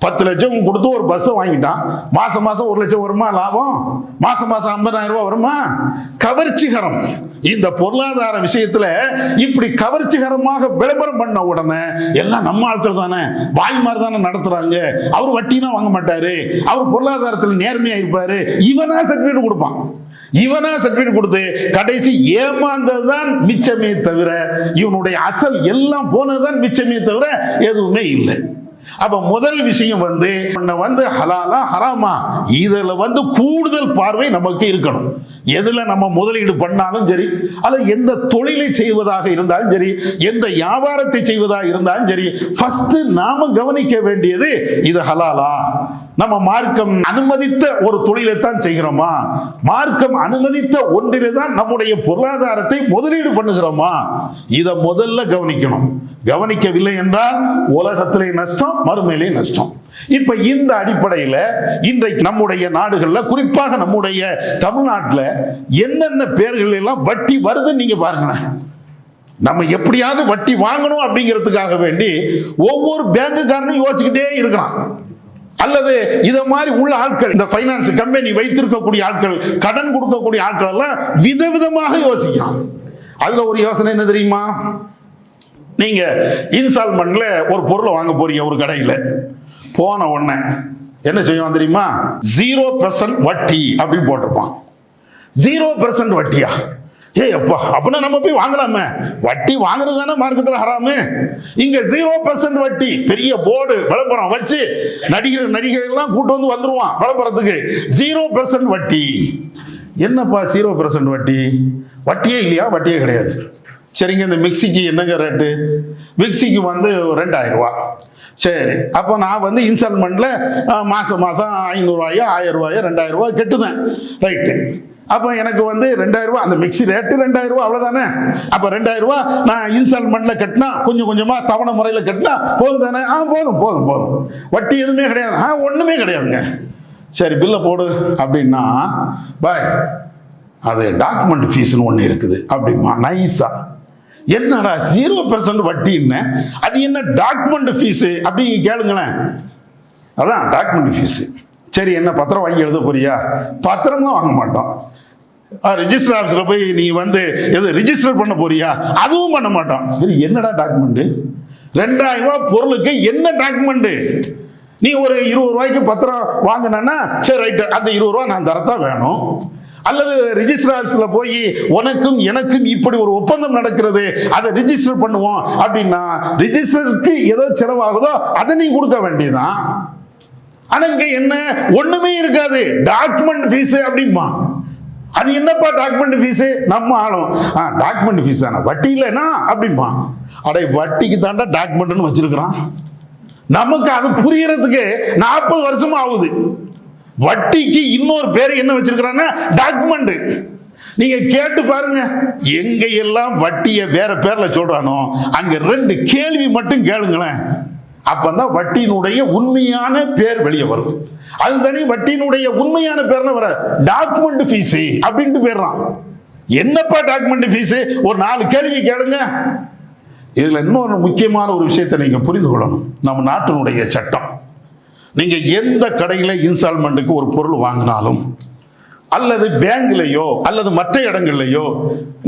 10 லட்சம் கொடுத்து ஒரு பஸ் வாங்கிட்டான், மாசம் மாசம் 1 லட்சம் வருமா லாபம்? மாசம் மாசம் 50,000 ரூபாய் வருமா? கவர்ச்சிகரம். இந்த பொருளாதார விஷயத்துல இப்படி கவர்ச்சிகரமாக விளம்பரம் பண்ண உடனே எல்லாம் நம்ம ஆட்கள் தானே, வாய் மாதிரி தானே நடத்துறாங்க, அவர் வட்டினா வாங்க மாட்டாரு, அவர் பொருளாதாரத்தில் நேர்மையா இருப்பாரு, இவனா சர்டிபிகேட் கொடுப்பான். இவனா சர்டிபிகேட் கொடுத்து கடைசி ஏமாந்ததுதான் மிச்சமே தவிர, இவனுடைய அசல் எல்லாம் போனதுதான் மிச்சமே தவிர எதுவுமே இல்லை. அப்ப முதல் விஷயம் ஹலாலா ஹராமா, இதுல கூடுதல் பார்வை நமக்கு இருக்கணும். எதுல நம்ம முதலீடு பண்ணாலும் சரி, அல்லது எந்த தொழிலை செய்வதாக இருந்தாலும் சரி, எந்த வியாபாரத்தை செய்வதாக இருந்தாலும் சரி, ஃபர்ஸ்ட் நாம கவனிக்க வேண்டியது இது ஹலாலா, நம்ம மார்க்கம் அனுமதித்த ஒரு தொழிலை தான் செய்கிறோமா, மார்க்கம் அனுமதித்த ஒன்றிலே தான் நம்முடைய பொருளாதாரத்தை முதலீடு பண்ணுகிறோமா, இதை முதல்ல கவனிக்கணும். கவனிக்கவில்லை என்றால் உலகத்திலே நஷ்டம், மறுமையிலே நஷ்டம். இப்ப இந்த அடிப்படையில் இன்றைக்கு நம்முடைய நாடுகள்ல, குறிப்பாக நம்முடைய தமிழ்நாட்டில் என்னென்ன பேர்கள் எல்லாம் வட்டி வருதுன்னு நீங்க பாருங்க. நம்ம எப்படியாவது வட்டி வாங்கணும் அப்படிங்கிறதுக்காக வேண்டி ஒவ்வொரு பேங்குக்காரனும் யோசிச்சுக்கிட்டே இருக்கிறான். அல்லது இத மாதிரி உள்ள ஆட்கள், இந்த பைனான்ஸ் கம்பெனி வைத்திருக்கக்கூடிய ஆட்கள், கடன் கொடுக்கக்கூடிய ஆட்கள் எல்லாம் விதவிதமாக யோசிக்கிறான். அதுல ஒரு யோசனை என்ன தெரியுமா? நீங்க இன்ஸ்டால்மெண்ட்ல ஒரு பொருளை வாங்க போறீங்க ஒரு கடையில். போன உடனே என்ன செய்வான் தெரியுமா? 0% வட்டி அப்படின்னு போட்டிருப்பான். 0% வட்டியா? அப்பா, அப்படின்னா நம்ம போய் வாங்கலாமே. வட்டி வாங்குறது தானே மார்க்கத்தில் ஹராமு. இங்க 0% வட்டி பெரிய போர்டு விளம்பரம் வச்சு நடிகர்கள்லாம் கூட்டு வந்துருவான் விளம்பரத்துக்கு. 0% வட்டி. என்னப்பா 0% வட்டி? வட்டியே இல்லையா? வட்டியே கிடையாது. சரிங்க, இந்த மிக்சிக்கு என்னங்க ரேட்டு? மிக்சிக்கு 2000 ரூபா. சரி, அப்போ நான் இன்ஸ்டால்மெண்ட்ல மாசம் 500 ரூபாயோ 1000 ரூபாயோ 2000 ரூபாய் கட்டுதேன். ரைட்டு. அப்போ எனக்கு 2000 ரூபாய், அந்த மிக்சி ரேட்டு 2000 ரூபாய், அவ்வளோதானே? அப்போ 2000 ரூபாய் நான் இன்ஸ்டால்மெண்ட்ல கட்டினா, கொஞ்சம் கொஞ்சமா தவணை முறையில் கட்டினா போதும் தானே? போதும் போதும் போதும். வட்டி எதுவுமே கிடையாது. ஒண்ணுமே கிடையாதுங்க. சரி, பில்லை போடு அப்படின்னா, பாய், அது டாக்குமெண்ட் ஃபீஸ்னு ஒன்று இருக்குது அப்படிமா நைஸா. என்னடா 0% வட்டின்னு, அது என்ன டாக்குமெண்ட் ஃபீஸ் அப்படின்னு கேளுங்களேன். அதான் டாக்குமெண்ட் ஃபீஸ். சரி, என்ன பத்திரம் வாங்கி எழுத போறியா? பத்திரம்லாம் வாங்க மாட்டோம். ரிஜிஸ்டர் ஆஃபீஸில் போய் நீ எது ரிஜிஸ்டர் பண்ண போறியா? அதுவும் பண்ண மாட்டோம். சரி, என்னடா டாக்குமெண்ட்? 2000 ரூபாய் பொருளுக்கு என்ன டாக்குமெண்ட்? நீ ஒரு 20 ரூபாய்க்கு பத்திரம் வாங்கினா, சரி ரைட்டு, அந்த 20 ரூபா நான் தரத்தான் வேணும். அல்லது ரிஜிஸ்டர் ஆஃபீஸில் போய் உனக்கும் எனக்கும் இப்படி ஒரு ஒப்பந்தம் நடக்கிறது, அதை ரிஜிஸ்டர் பண்ணுவோம் அப்படின்னா, ரிஜிஸ்டருக்கு ஏதோ செலவாகுதோ அதை நீ கொடுக்க வேண்டியதான். ஆனா இங்க என்ன? ஒண்ணுமே இருக்காது. டாக்குமெண்ட் ஃபீஸ் அப்படிமா. அது என்னப்பா டாக்குமெண்ட் ஃபீஸ்? நம்ம ஆளும் டாக்குமெண்ட் ஃபீஸ் தானே, வட்டி இல்லைன்னா அப்படிமா. அடே, வட்டிக்கு தாண்டா டாக்குமெண்ட்னு வச்சிருக்கிறான். நமக்கு அது புரியறதுக்கு 40 வருஷமா ஆகுது. வட்டிக்கு இன்னொரு பேர் என்ன வச்சிருக்கிறான்னா டாக்குமெண்ட். நீங்க கேட்டு பாருங்க, எங்க எல்லாம் வட்டியை வேற பேர்ல சொல்றானோ அங்க 2 கேள்வி மட்டும் கேளுங்களேன். அப்பதான் வட்டியினுடைய உண்மையான பேர் வெளியே வரும். அது தனி வட்டியினுடைய உண்மையான பேர்ல வர டாக்குமெண்ட் ஃபீஸ் அப்படின்ட்டு பேர்றான். என்னப்பா டாக்குமெண்ட் ஃபீஸ்? ஒரு 4 கேள்வி கேளுங்க. இதுல இன்னொரு முக்கியமான ஒரு விஷயத்தை நீங்க புரிந்து கொள்ளணும். நம்ம நாட்டினுடைய சட்டம், நீங்க எந்த கடையில இன்ஸ்டால்மெண்ட்டுக்கு ஒரு பொருள் வாங்கினாலும், அல்லது பேங்க்லயோ அல்லது மற்ற இடங்கள்லையோ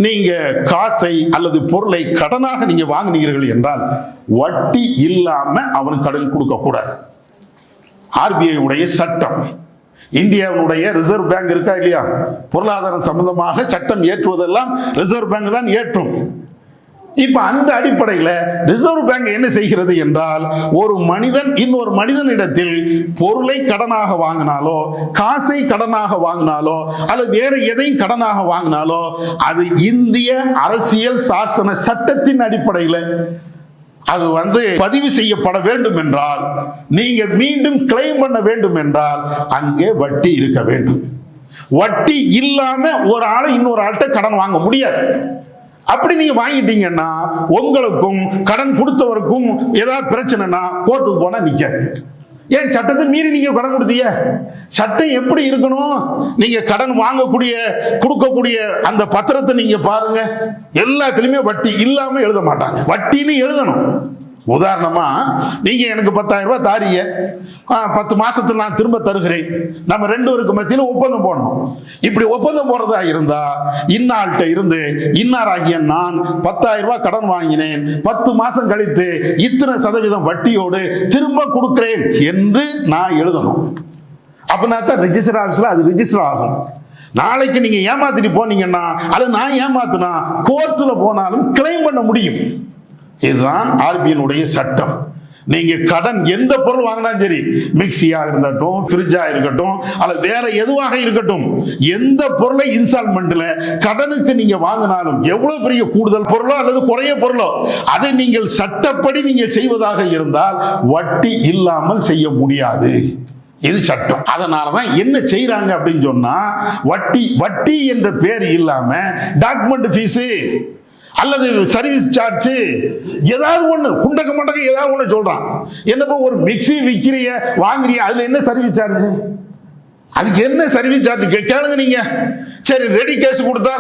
நீங்க காசை அல்லது பொருளை கடனாக நீங்க வாங்கினீர்கள் என்றால் வட்டி இல்லாம அவனுக்கு கடன் கொடுக்க கூடாது. ஆர்பிஐ உடைய சட்டம், இந்தியாவுடைய ரிசர்வ் பேங்க் இருக்கா இல்லையா, பொருளாதாரம் சம்பந்தமாக சட்டம் ஏற்றுவதெல்லாம் ரிசர்வ் பேங்க் தான் ஏற்றும். இப்ப அந்த அடிப்படையில் ரிசர்வ் பேங்க் என்ன செய்கிறது என்றால், ஒரு மனிதன் இன்னொரு மனிதனிடத்தில் பொருளை கடனாக வாங்கினாலோ, காசை கடனாக வாங்கினாலோ, அல்லது வேற எதையும் கடனாக வாங்கினாலோ, அது இந்திய அரசியல் சாசன சட்டத்தின் அடிப்படையில் அது பதிவு செய்யப்பட வேண்டும் என்றால், நீங்க மீண்டும் கிளைம் பண்ண வேண்டும் என்றால் அங்கே வட்டி இருக்க வேண்டும். வட்டி இல்லாம ஒரு ஆளை இன்னொரு ஆள்கிட்ட கடன் வாங்க முடியாது. அப்படி நீங்க வாங்கிட்டீங்கன்னா உங்களுக்கும் கடன் கொடுத்தவருக்கும் ஏதாவது பிரச்சனைனா கோர்ட்டுக்கு போனா நிக்காது. ஏன்? சட்டத்தை மீறி நீங்க கடன் கொடுத்தீங்க. சட்டம் எப்படி இருக்கணும்? நீங்க கடன் வாங்கக்கூடிய கொடுக்கக்கூடிய அந்த பத்திரத்தை நீங்க பாருங்க, எல்லாத்துலயுமே வட்டி இல்லாம எழுத மாட்டாங்க. வட்டின்னு எழுதணும். உதாரணமா, நீங்க எனக்கு 10,000 ரூபாய் தாரிய, 10 மாசத்துல நான் திரும்ப தருகிறேன். நம்ம 2 பேருக்கு மத்தியில ஒப்பந்தம் போடணும். இப்படி ஒப்பந்தம் போறதா இருந்தா, இன்னாள்கிட்ட இருந்து இன்னாராகிய நான் 10,000 ரூபாய் கடன் வாங்கினேன், 10 மாசம் கழித்து இத்தனை சதவீதம் வட்டியோடு திரும்ப கொடுக்கிறேன் என்று நான் எழுதணும். அப்படின்னா தான் ரிஜிஸ்டர் ஆஃபீஸ்ல அது ரிஜிஸ்டர் ஆகும். நாளைக்கு நீங்க ஏமாத்திட்டு போனீங்கன்னா, அல்லது நான் ஏமாத்தினா கோர்ட்டுல போனாலும் கிளைம் பண்ண முடியும். இதுதான் ஆர்பிஐனுடைய சட்டம். நீங்க கடன் எந்த பொருள் வாங்கினாலும் சரி, மிக்சியா இருக்கட்டும், ஃப்ரிட்ஜா இருக்கட்டும், அல்லது வேற எதுவாக இருக்கட்டும், எந்த பொருளை இன்ஸ்டால்மெண்ட்ல கடனுக்கு நீங்க வாங்கினாலும், எவ்வளவு பெரிய கூடுதல் பொருளோ அல்லது குறைய பொருளோ, அதை நீங்கள் சட்டப்படி நீங்க செய்வதாக இருந்தால் வட்டி இல்லாமல் செய்ய முடியாது. இது சட்டம். அதனாலதான் என்ன செய்யறாங்க அப்படின்னு சொன்னா, வட்டி என்ற பேர் இல்லாம டாக்குமெண்ட் ஃபீஸ் அல்லது சர்வீஸ் சார்ஜ் ஏதாவது ஒண்ணு குண்டக்க மண்டக்க ஏதாவது ஒண்ணு சொல்றான். என்னப்போ ஒரு மிக்சி விக்கிறிய வாங்குறிய, அதுல என்ன சர்வீஸ் சார்ஜ்? அதுக்கு என்ன சர்வீஸ் சார்ஜ் கேளுங்க நீங்க. சரி, ரெடி கேஷ் கொடுத்தா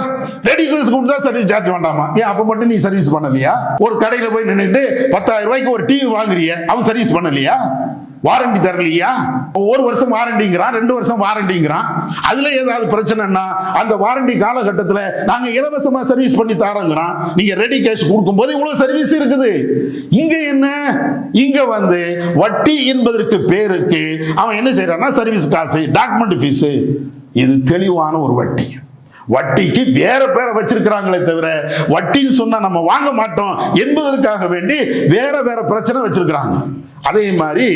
சர்வீஸ் சார்ஜ் வேண்டாமா? ஏன் அப்ப மட்டும் நீ சர்வீஸ் பண்ணலையா? ஒரு கடையில போய் நின்றுட்டு 10,000 ரூபாய்க்கு ஒரு டிவி வாங்குறிய, அவன் சர்வீஸ் பண்ணலையா? வாரண்டி தரலையா? ஒரு வருஷம் வாரண்டிங்கிறான், 2 வருஷம் வாரண்டிங்கிறான். அதுல ஏதாவது பிரச்சனைன்னா அந்த வாரண்டி காலகட்டத்தில் நாங்க இலவசமா சர்வீஸ் பண்ணி தரோங்கிறான். நீங்க ரெடி கேஷ் கொடுக்கும் போது இவ்வளவு சர்வீஸ் இருக்குது. இங்க என்ன, இங்க வந்து வட்டி என்பதற்கு பேருக்கு அவன் என்ன செய்யறான்னா சர்வீஸ் காசு, டாக்குமெண்ட் ஃபீஸ். இது தெளிவான ஒரு வட்டி. வட்டிக்கு வேற பேரை வச்சிருக்கிறாங்களே தவிர வட்டின்னு சொன்னா நம்ம வாங்க மாட்டோம் என்பதற்காக வேண்டி வேற வேற பிரச்சனை வச்சிருக்கிறாங்க. அதே மாதிரி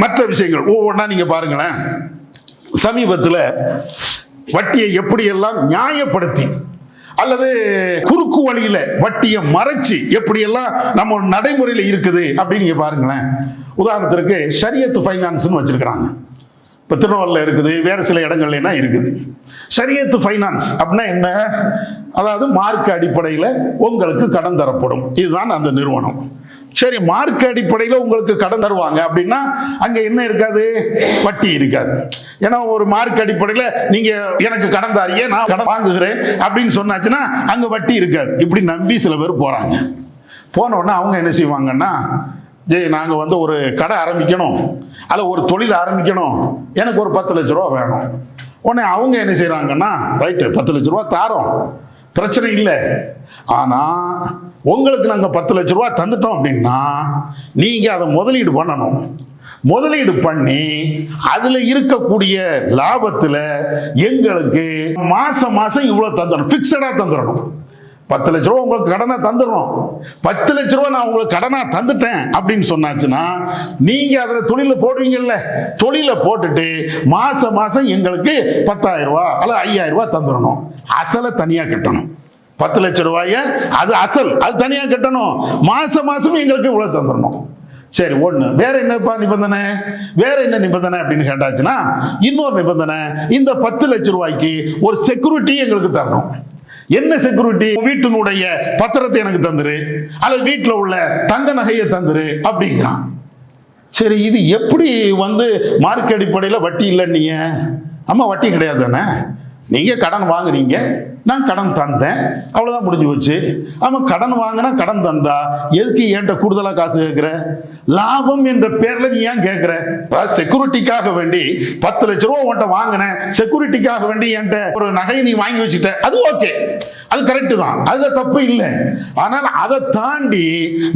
மற்ற விஷயங்கள் ஒவ்வொன்றா நீங்க பாருங்களேன். சமீபத்தில் வட்டியை எப்படியெல்லாம் நியாயப்படுத்தி அல்லது குறுக்கு வழியில வட்டியை மறைச்சு எப்படியெல்லாம் நம்ம நடைமுறையில் இருக்குது அப்படின்னு நீங்க பாருங்களேன். உதாரணத்திற்கு ஷரியத் ஃபைனான்ஸ் வச்சிருக்கிறாங்க. இப்போ திருநெல்வேலியில் இருக்குது, வேறு சில இடங்கள்லாம் இருக்குது. ஷரியத் ஃபைனான்ஸ் அப்படின்னா என்ன? அதாவது மார்க் அடிப்படையில் உங்களுக்கு கடன் தரப்படும். இதுதான் அந்த நிறுவனம். சரி, மார்க் அடிப்படையில் உங்களுக்கு கடன் தருவாங்க அப்படின்னா அங்கே என்ன இருக்காது? வட்டி இருக்காது. ஏன்னா ஒரு மார்க் அடிப்படையில் நீங்க எனக்கு கடன் தாரியே, நான் கடன் வாங்குகிறேன் அப்படின்னு சொன்னாச்சுன்னா அங்கே வட்டி இருக்காது. இப்படி நம்பி சில பேர் போறாங்க. போன உடனே அவங்க என்ன செய்வாங்கன்னா, நாங்கள் வந்து ஒரு கடை ஆரம்பிக்கணும், அதில் ஒரு தொழில் ஆரம்பிக்கணும், எனக்கு ஒரு 10 லட்ச ரூபா வேணும். உடனே அவங்க என்ன செய்கிறாங்கன்னா, ரைட்டு 10 லட்ச ரூபா தாரோம், பிரச்சனை இல்லை. ஆனால் உங்களுக்கு நாங்கள் 10 லட்ச ரூபா தந்துட்டோம் அப்படின்னா நீங்கள் அதை முதலீடு பண்ணணும். முதலீடு பண்ணி அதில் இருக்கக்கூடிய லாபத்தில் எங்களுக்கு மாதம் மாதம் இவ்வளோ தந்துடணும், ஃபிக்ஸடாக தந்துடணும். 10 லட்ச ரூபா உங்களுக்கு கடனா தந்துடுறோம், 10 லட்ச ரூபா நான் உங்களுக்கு கடனா தந்துட்டேன் அப்படின்னு சொன்னாச்சுன்னா நீங்க அதுல தொழில போடுவீங்கல்ல, தொழில போட்டுட்டு மாசம் மாசம் எங்களுக்கு 10,000 ரூபாய் அல்ல 5,000 ரூபாய் தந்துடணும். அசலை தனியா கட்டணும். 10 லட்ச ரூபாய அது அசல், அது தனியா கட்டணும். மாசம் மாசம் எங்களுக்கு இவ்வளவு தந்துடணும். சரி, ஒண்ணு. வேற என்னப்பா நிபந்தனை? வேற என்ன நிபந்தனை அப்படின்னு கேட்டாச்சுன்னா இன்னொரு நிபந்தனை, இந்த 10 லட்ச ரூபாய்க்கு ஒரு செக்யூரிட்டி எங்களுக்கு தரணும். என்ன செக்யூரிட்டி? வீட்டினுடைய பத்திரத்தை எனக்கு தந்துரு, அல்லது வீட்டில் உள்ள தங்க நகையை தந்துரு அப்படிங்கிறான். சரி, இது எப்படி வந்து மார்க் அடிப்படையில் வட்டி இல்லை? நீங்க அம்மா வட்டி கிடையாது தானே, நீங்க கடன் வாங்குறீங்க, நான் கடன் தந்தேன், அவ்வளவுதான் முடிஞ்சு வச்சு. ஆமா, கடன் வாங்கினா கடன் தந்தா எதுக்கு என்கிட்ட கூடுதலா காசு கேட்கிற? லாபம் என்ற பேர்ல நீ ஏன் கேட்கிற? செக்யூரிட்டிக்காக வேண்டி 10 லட்ச ரூபா உன்கிட்ட வாங்கினேன், செக்யூரிட்டிக்காக வேண்டி என்கிட்ட ஒரு நகையை நீ வாங்கி வச்சுட்ட, அது ஓகே, அது கரெக்ட் தான், அதுல தப்பு இல்லை. ஆனால் அதை தாண்டி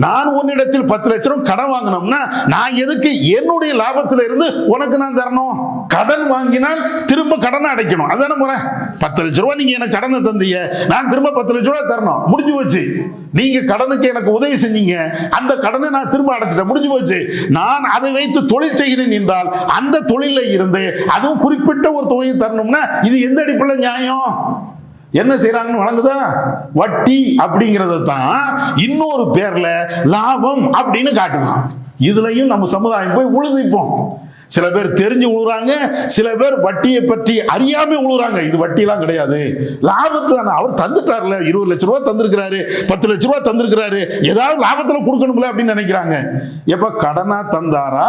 நான் உன்னிடத்தில் 10 லட்ச ரூபா கடன் வாங்கினோம்னா நான் எதுக்கு என்னுடைய லாபத்துல இருந்து உனக்கு நான் தரணும்? கடன் வாங்கினால் திரும்ப கடனை அடைக்கணும், அதுதானே முறை. 10 லட்ச ரூபா நீங்க எனக்கு கடனை தந்தீங்க, நான் திரும்ப 10 லட்ச ரூபா தரணும், முடிஞ்சு போச்சு. நீங்க கடனுக்கு எனக்கு உதவி செஞ்சீங்க, அந்த கடனை நான் திரும்ப அடைச்சிட்டேன், முடிஞ்சு போச்சு. நான் அதை வைத்து தொழில் செய்கிறேன் என்றால் அந்த தொழில இருந்து அதுவும் குறிப்பிட்ட ஒரு தொகையை தரணும்னா இது எந்த அடிப்படையில் நியாயம்? என்ன செய்யறாங்கன்னு வழங்குதா? வட்டி அப்படிங்கறத தான் இன்னொரு பேர்ல லாபம் அப்படின்னு காட்டுதான். இதுலயும் நம்ம சமுதாயம் போய் உழுதிப்போம். சில பேர் தெரிஞ்சு உழுறாங்க, சில பேர் வட்டியை பற்றி அறியாம உழுறாங்க. இது வட்டிலாம் கிடையாது, லாபத்தை தானே அவர் தந்துட்டார்ல, 20 லட்ச ரூபா தந்திருக்கிறாரு, 10 லட்ச ரூபா தந்திருக்கிறாரு, ஏதாவது லாபத்துல கொடுக்கணும்ல அப்படின்னு நினைக்கிறாங்க. எப்ப கடனா தந்தாரா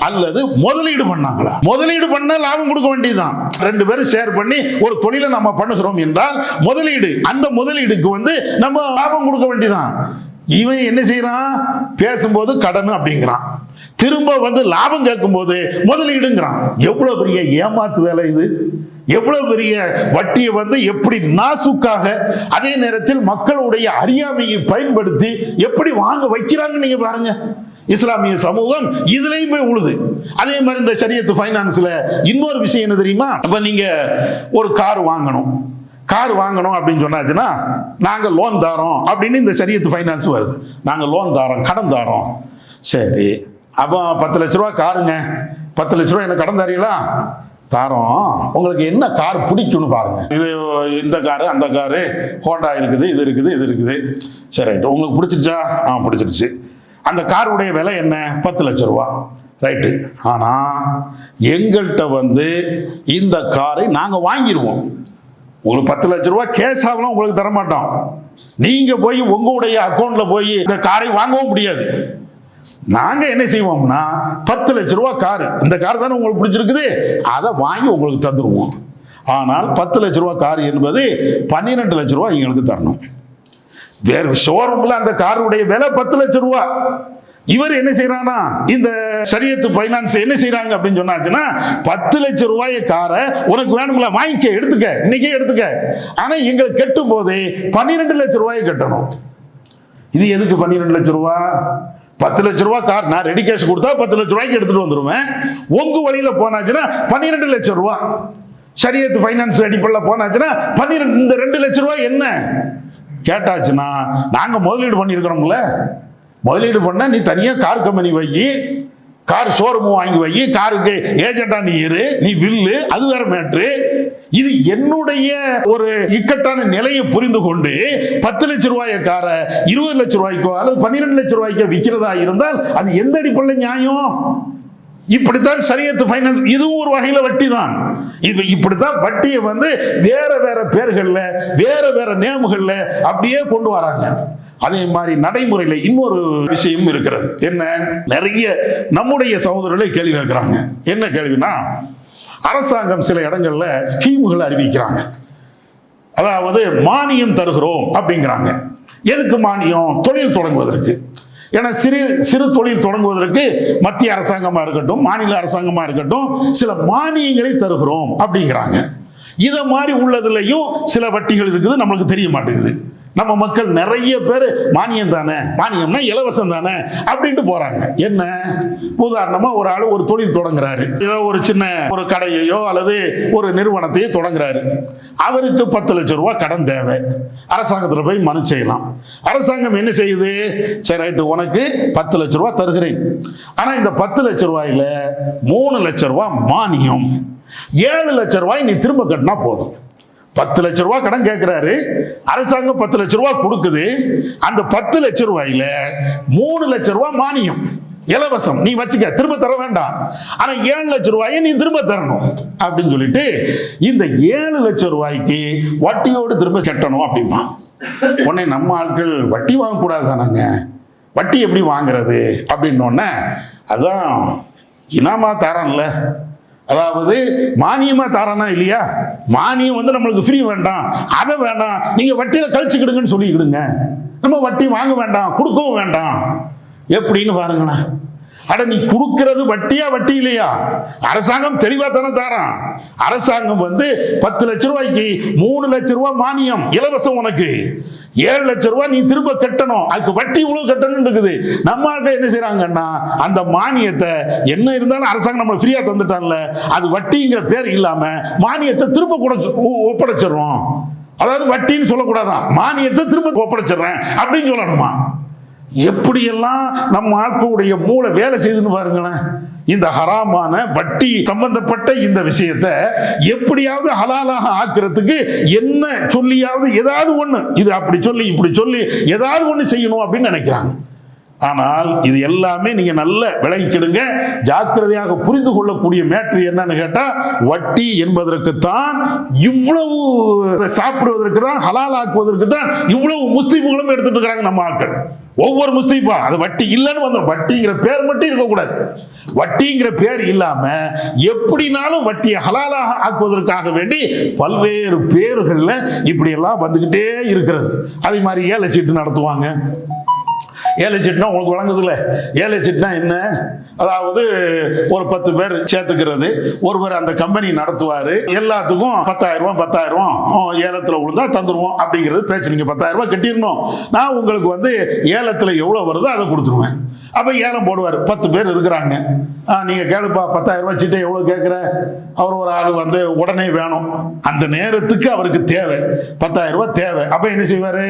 அல்லது முதலீடு பண்ணாங்களா? முதலீடு பண்ண லாபம் கொடுக்க வேண்டியதுதான். 2 பேரும் ஷேர் பண்ணி ஒரு தொழிலை நம்ம பண்ணுகிறோம் என்றால் முதலீடு, அந்த முதலீடுக்கு வந்து நம்ம லாபம் கொடுக்க வேண்டியதுதான். இவன் என்ன செய்யறான்? பேசும்போது கடன் அப்படிங்கிறான், திரும்ப வந்து லாபம் கேட்கும் போது முதலீடுங்கிறான். எவ்வளவு பெரிய ஏமாத்து வேலை இது! எவ்வளவு பெரிய வட்டியை வந்து எப்படி நாசுக்காக, அதே நேரத்தில் மக்களுடைய அறியாமையை பயன்படுத்தி எப்படி வாங்க வைக்கிறாங்க நீங்க பாருங்க. இஸ்லாமிய சமூகம் இதுலயும் போய் உழுது. அதே மாதிரி இந்த ஷரியத் ஃபைனான்ஸ்ல இன்னொரு விஷயம் என்ன தெரியுமா? இப்ப நீங்க ஒரு கார் வாங்கணும், அப்படின்னு சொன்னாச்சுன்னா நாங்க லோன் தாரோம் அப்படின்னு இந்த ஷரியத் ஃபைனான்ஸ் வருது. நாங்க லோன் தாரோம், கடன் தாரோம். சரி, அப்போ 10 லட்ச ரூபா காருங்க, 10 லட்ச ரூபா என்ன கடன் தாரீங்களா? தாரோம். உங்களுக்கு என்ன கார் பிடிக்கும்னு பாருங்க. இது இந்த காரு, அந்த காரு, ஹோண்டா இருக்குது, இது இருக்குது, இது இருக்குது. சரி, ரைட்டு, உங்களுக்கு பிடிச்சிருச்சா? பிடிச்சிருச்சு. அந்த காருடைய விலை என்ன? 10 லட்ச ரூபா. ரைட்டு. ஆனா எங்கள்கிட்ட வந்து இந்த காரை நாங்க வாங்கிடுவோம். உங்களுக்கு 10 லட்ச ரூபா கேஷ் ஆகலாம் உங்களுக்கு தரமாட்டோம். நீங்க போய் உங்களுடைய அக்கௌண்ட்ல போய் இந்த காரை வாங்கவும் முடியாது. நாங்க என்ன செய்வோம்னா 10 லட்ச ரூபா காரு, இந்த கார் தானே உங்களுக்கு பிடிச்சிருக்குது, அதை வாங்கி உங்களுக்கு தந்துடுவோம். ஆனால் 10 லட்ச ரூபா கார் என்பது 12 லட்ச ரூபா எங்களுக்கு தரணும். வேறு ஷோரூம்ல அந்த காருடைய விலை 10 லட்ச ரூபா, இவர் என்ன செய்யறானா, இந்த ஷரியத் ஃபைனான்ஸ் என்ன செய்யறாங்க அப்படின்னு சொன்னாச்சுன்னா, 10 லட்சம் ரூபாய் காரை உனக்கு வேணுங்களா வாங்கிக்க, எடுத்துக்க, இன்னைக்கே எடுத்துக்க, ஆனா எங்களுக்கு கட்டும் போது 12 லட்சம் ரூபாயை கட்டணும். இது எதுக்கு 12 லட்சம் ரூபா? 10 லட்சம் ரூபாய் கார் நான் ரெடி கேஷ் கொடுத்தா 10 லட்சம் ரூபாய்க்கு எடுத்துட்டு வந்துருவேன். உங்க வழியில போனாச்சுன்னா 12 லட்சம் ரூபாய். ஷரியத் ஃபைனான்ஸ் அடிப்படையில் போனாச்சுன்னா 12. இந்த 2 லட்சம் ரூபாய் என்ன கேட்டாச்சுன்னா, நாங்க முதலீடு பண்ணியிருக்கிறோம்ல, முதலீடு பண்ண நீ தனியா கார் கம்பெனி வை, கார் ஷோரூம் வாங்கி வை, காருக்கு ஏஜென்டா நீ இரு, நீ வில்லு, அது வேற மேட்ரு. இது என்னுடைய ஒரு இக்கட்டான நிலையை புரிந்து கொண்டு 10 லட்சம் ரூபாய் கார 20 லட்சம் ரூபாய்க்கோ அல்லது 12 லட்சம் ரூபாய்க்கோ விற்கிறதா இருந்தால் அது எந்த அடிப்படையில் நியாயம்? இப்படித்தான் ஷரியத் ஃபைனான்ஸ், இதுவும் ஒரு வகையில வட்டி தான். இப்படித்தான் வட்டியை வேற வேற பேர்கள்ல வேற வேற நேமுகள்ல அப்படியே கொண்டு வராங்க. அதே மாதிரி நடைமுறையில் இன்னொரு விஷயம் இருக்கிறது. என்ன, நிறைய நம்முடைய சகோதரர்களை கேள்வி கேட்கிறாங்க. என்ன கேள்வினா, அரசாங்கம் சில இடங்கள்ல ஸ்கீம்கள் அறிவிக்கிறாங்க. அதாவது மானியம் தருகிறோம் அப்படிங்கிறாங்க. எதுக்கு மானியம்? தொழில் தொடங்குவதற்கு. ஏன்னா சிறு சிறு தொழில் தொடங்குவதற்கு மத்திய அரசாங்கமா இருக்கட்டும், மாநில அரசாங்கமா இருக்கட்டும், சில மானியங்களை தருகிறோம் அப்படிங்கிறாங்க. இத மாதிரி உள்ளதுலயும் சில வட்டிகள் இருக்குது, நம்மளுக்கு தெரிய மாட்டேங்குது. நம்ம மக்கள் நிறைய பேர் மானியம் தானே, மானியம்னா இலவசம் தானே அப்படின்ட்டு போறாங்க. என்ன, உதாரணமா ஒரு ஆள் ஒரு தொழில் தொடங்குறாரு, ஏதோ ஒரு சின்ன ஒரு கடையோ அல்லது ஒரு நிறுவனத்தையோ தொடங்குறாரு. அவருக்கு 10 லட்சம் ரூபாய் கடன் தேவை. அரசாங்கத்தில் போய் மனு செய்யலாம். அரசாங்கம் என்ன செய்யுது? சரி ரைட்டு, உனக்கு 10 லட்சம் ரூபாய் தருகிறேன், ஆனா இந்த 10 லட்சம் ரூபாயில 3 லட்சம் ரூபாய் மானியம், 7 லட்சம் ரூபாய் நீ திரும்ப கட்டினா போதும். 10 லட்சம் ரூபாய் கடன் கேட்கிறாரு, அரசாங்கம் 10 லட்சம் ரூபாய் கொடுக்குது. அந்த 10 லட்சம் ரூபாயில 3 லட்சம் ரூபாய் மானியம், இலவசம், நீ வச்சுக்க, திரும்ப தர வேண்டாம். ஆனா 7 லட்சம் ரூபாயை நீ திரும்ப தரணும் அப்படின்னு சொல்லிட்டு இந்த 7 லட்சம் ரூபாய்க்கு வட்டியோடு திரும்ப கட்டணும் அப்படிமா. உடனே நம்ம ஆட்கள் வட்டி வாங்கக்கூடாது தானாங்க, வட்டி எப்படி வாங்குறது அப்படின்னோடனே, அதான் இனாமா தாரான்ல, அதாவது மானியமா தாரானா இல்லையா, மானியம் நம்மளுக்கு ஃப்ரீ வேண்டாம், அதை வேண்டாம், நீங்க வட்டியில கழிச்சுக்கிடுங்கன்னு சொல்லிக்கிடுங்க, நம்ம வட்டி வாங்க வேண்டாம், கொடுக்கவும் வேண்டாம். எப்படின்னு பாருங்களேன். அட நீ கொடுக்கிறது வட்டியா வட்டி இல்லையா? அரசாங்கம் தெளிவா தானே தாரான். அரசாங்கம் 10 லட்சம் ரூபாய்க்கு 3 லட்சம் ரூபாய் மானியம் இலவசம், உனக்கு 7 லட்சம் ரூபாய் நீ திரும்ப கட்டணும், அதுக்கு வட்டி இவ்வளவு கட்டணும் இருக்குது. நம்ம ஆட்கள் என்ன செய்யறாங்கன்னா, அந்த மானியத்தை என்ன இருந்தாலும் அரசாங்கம் நம்ம ஃப்ரீயா தந்துட்டான்ல, அது வட்டிங்கிற பேர் இல்லாம மானியத்தை திரும்ப கூட ஒப்படைச்சிடறோம். அதாவது வட்டின்னு சொல்லக்கூடாதான், மானியத்தை திரும்ப ஒப்படைச்சிடுறேன் அப்படின்னு சொல்லணுமா? எப்படியெல்லாம் நம்ம ஆட்களுடைய மூளை வேலை செய்துன்னு பாருங்களேன். இந்த ஹராமான வட்டி சம்பந்தப்பட்ட இந்த விஷயத்தை எப்படியாவது ஹலாலாக ஆக்குறதுக்கு என்ன சொல்லியாவது ஏதாவது ஒண்ணு, இது அப்படி சொல்லி இப்படி சொல்லி ஏதாவது ஒண்ணு செய்யணும் அப்படின்னு நினைக்கிறாங்க. ஆனால் இது எல்லாமே நீங்க நல்ல விளங்கிக்கிடுங்க, ஜாக்கிரதையாக புரிந்து கொள்ளக்கூடிய மேட்ரு என்னன்னு கேட்டா, வட்டி என்பதற்குத்தான் இவ்வளவு, சாப்பிடுவதற்கு தான், ஹலால் ஆக்குவதற்கு தான் இவ்வளவு முஸ்லிம்களும் எடுத்துட்டு இருக்கிறாங்க நம்ம ஆட்கள். ஒவ்வொரு முஸ்லிப்பா அது வட்டி இல்லைன்னு வந்துடும். வட்டிங்கிற பேர் மட்டும் இருக்கக்கூடாது. வட்டிங்கிற பேர் இல்லாம எப்படினாலும் வட்டியை ஹலாலாக ஆக்குவதற்காக வேண்டி பல்வேறு பேர்கள்ல இப்படி எல்லாம் வந்துகிட்டே இருக்கிறது. அதே மாதிரி ஏழை சீட்டு நடத்துவாங்க. ஏழை சீட்டுனா உங்களுக்கு வழங்குதுல்ல, ஏழை சீட்டுனா என்ன? அதாவது ஒரு 10 பேர் சேர்த்துக்கிறது, ஒருவர் அந்த கம்பெனி நடத்துவாரு, எல்லாத்துக்கும் 10,000 ஏலத்தில் விழுந்தா தந்துருவோம் அப்படிங்கிறது பேச்சு. நீங்க 10,000 கட்டிடணும், நான் உங்களுக்கு ஏலத்தில் எவ்வளவு வருதோ அதை கொடுத்துருவேன். அப்ப ஏலம் போடுவார். 10 பேர் இருக்கிறாங்க, நீங்க கேளுப்பா 10,000 சீட்டை எவ்வளவு கேட்கிற? அவர் ஒரு ஆள் உடனே வேணும், அந்த நேரத்துக்கு அவருக்கு தேவை 10,000 தேவை. அப்ப என்ன செய்வாரு?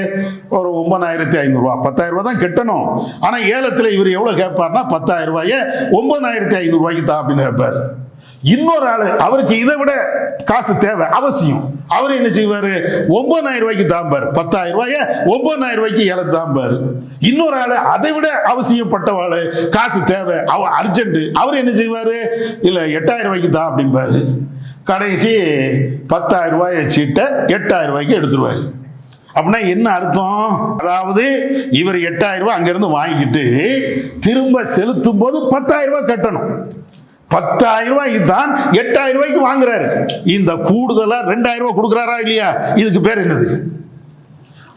ஒரு 9,500 10,000 தான் கட்டணும். ஆனா ஏலத்தில் இவர் எவ்வளவு கேட்பார்னா 10,000 9,500 தான் அப்படின்னு கேட்பாரு. இன்னொரு ஆளு அவருக்கு இதை விட காசு தேவை அவசியம், அவர் என்ன செய்வாரு? 9,000 தாம்பாரு. 10,000 9,000 ஏல தாம்பாரு. இன்னொரு ஆளு அதை விட அவசியப்பட்டவாளு, காசு தேவை, அர்ஜென்ட், அவர் என்ன செய்வாரு? இல்ல 8,000 தான் அப்படின்பாரு. கடைசி 10,000 சீட்டை 8,000 எடுத்துருவாரு. அப்படின்னா என்ன அர்த்தம்? அதாவது இவர் 8,000 அங்கிருந்து வாங்கிட்டு திரும்ப செலுத்தும் போது 10,000 கட்டணும். 10,000 தான் 8,000 வாங்குறாரு. இந்த கூடுதலா 2,000 கொடுக்குறாரா இல்லையா? இதுக்கு பேர் என்னது?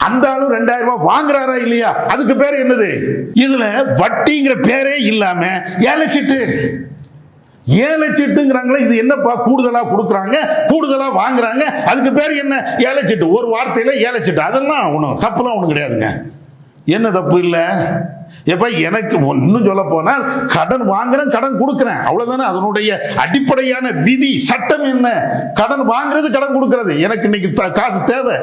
அந்த ஆளு 2000 ரூபாய் வாங்குறாரா இல்லையா, அதுக்கு பேர் என்னது? இதுல வட்டிங்கிற பேரே இல்லாம ஏலச்சீட்டு. ஏலச்சீட்டுங்கிறாங்களே, இது என்னப்பா கூடுதலா கொடுக்குறாங்க, கூடுதலா வாங்குறாங்க, அதுக்கு பேர் என்ன? ஏலச்சீட்டு. ஒரு வார்த்தையில ஏலச்சீட்டு. அதெல்லாம் ஒன்றும் தப்புலாம் ஒன்றும் கிடையாதுங்க. என்ன தப்பு இல்லை? எப்ப எனக்கு இன்னும் சொல்ல போனால் கடன் வாங்குறேன், கடன் கொடுக்கிறேன், அவ்வளவுதானே அதனுடைய அடிப்படையான விதி. சட்டம் என்ன? கடன் வாங்குறது, கடன் கொடுக்கிறது. எனக்கு இன்னைக்கு காசு தேவை,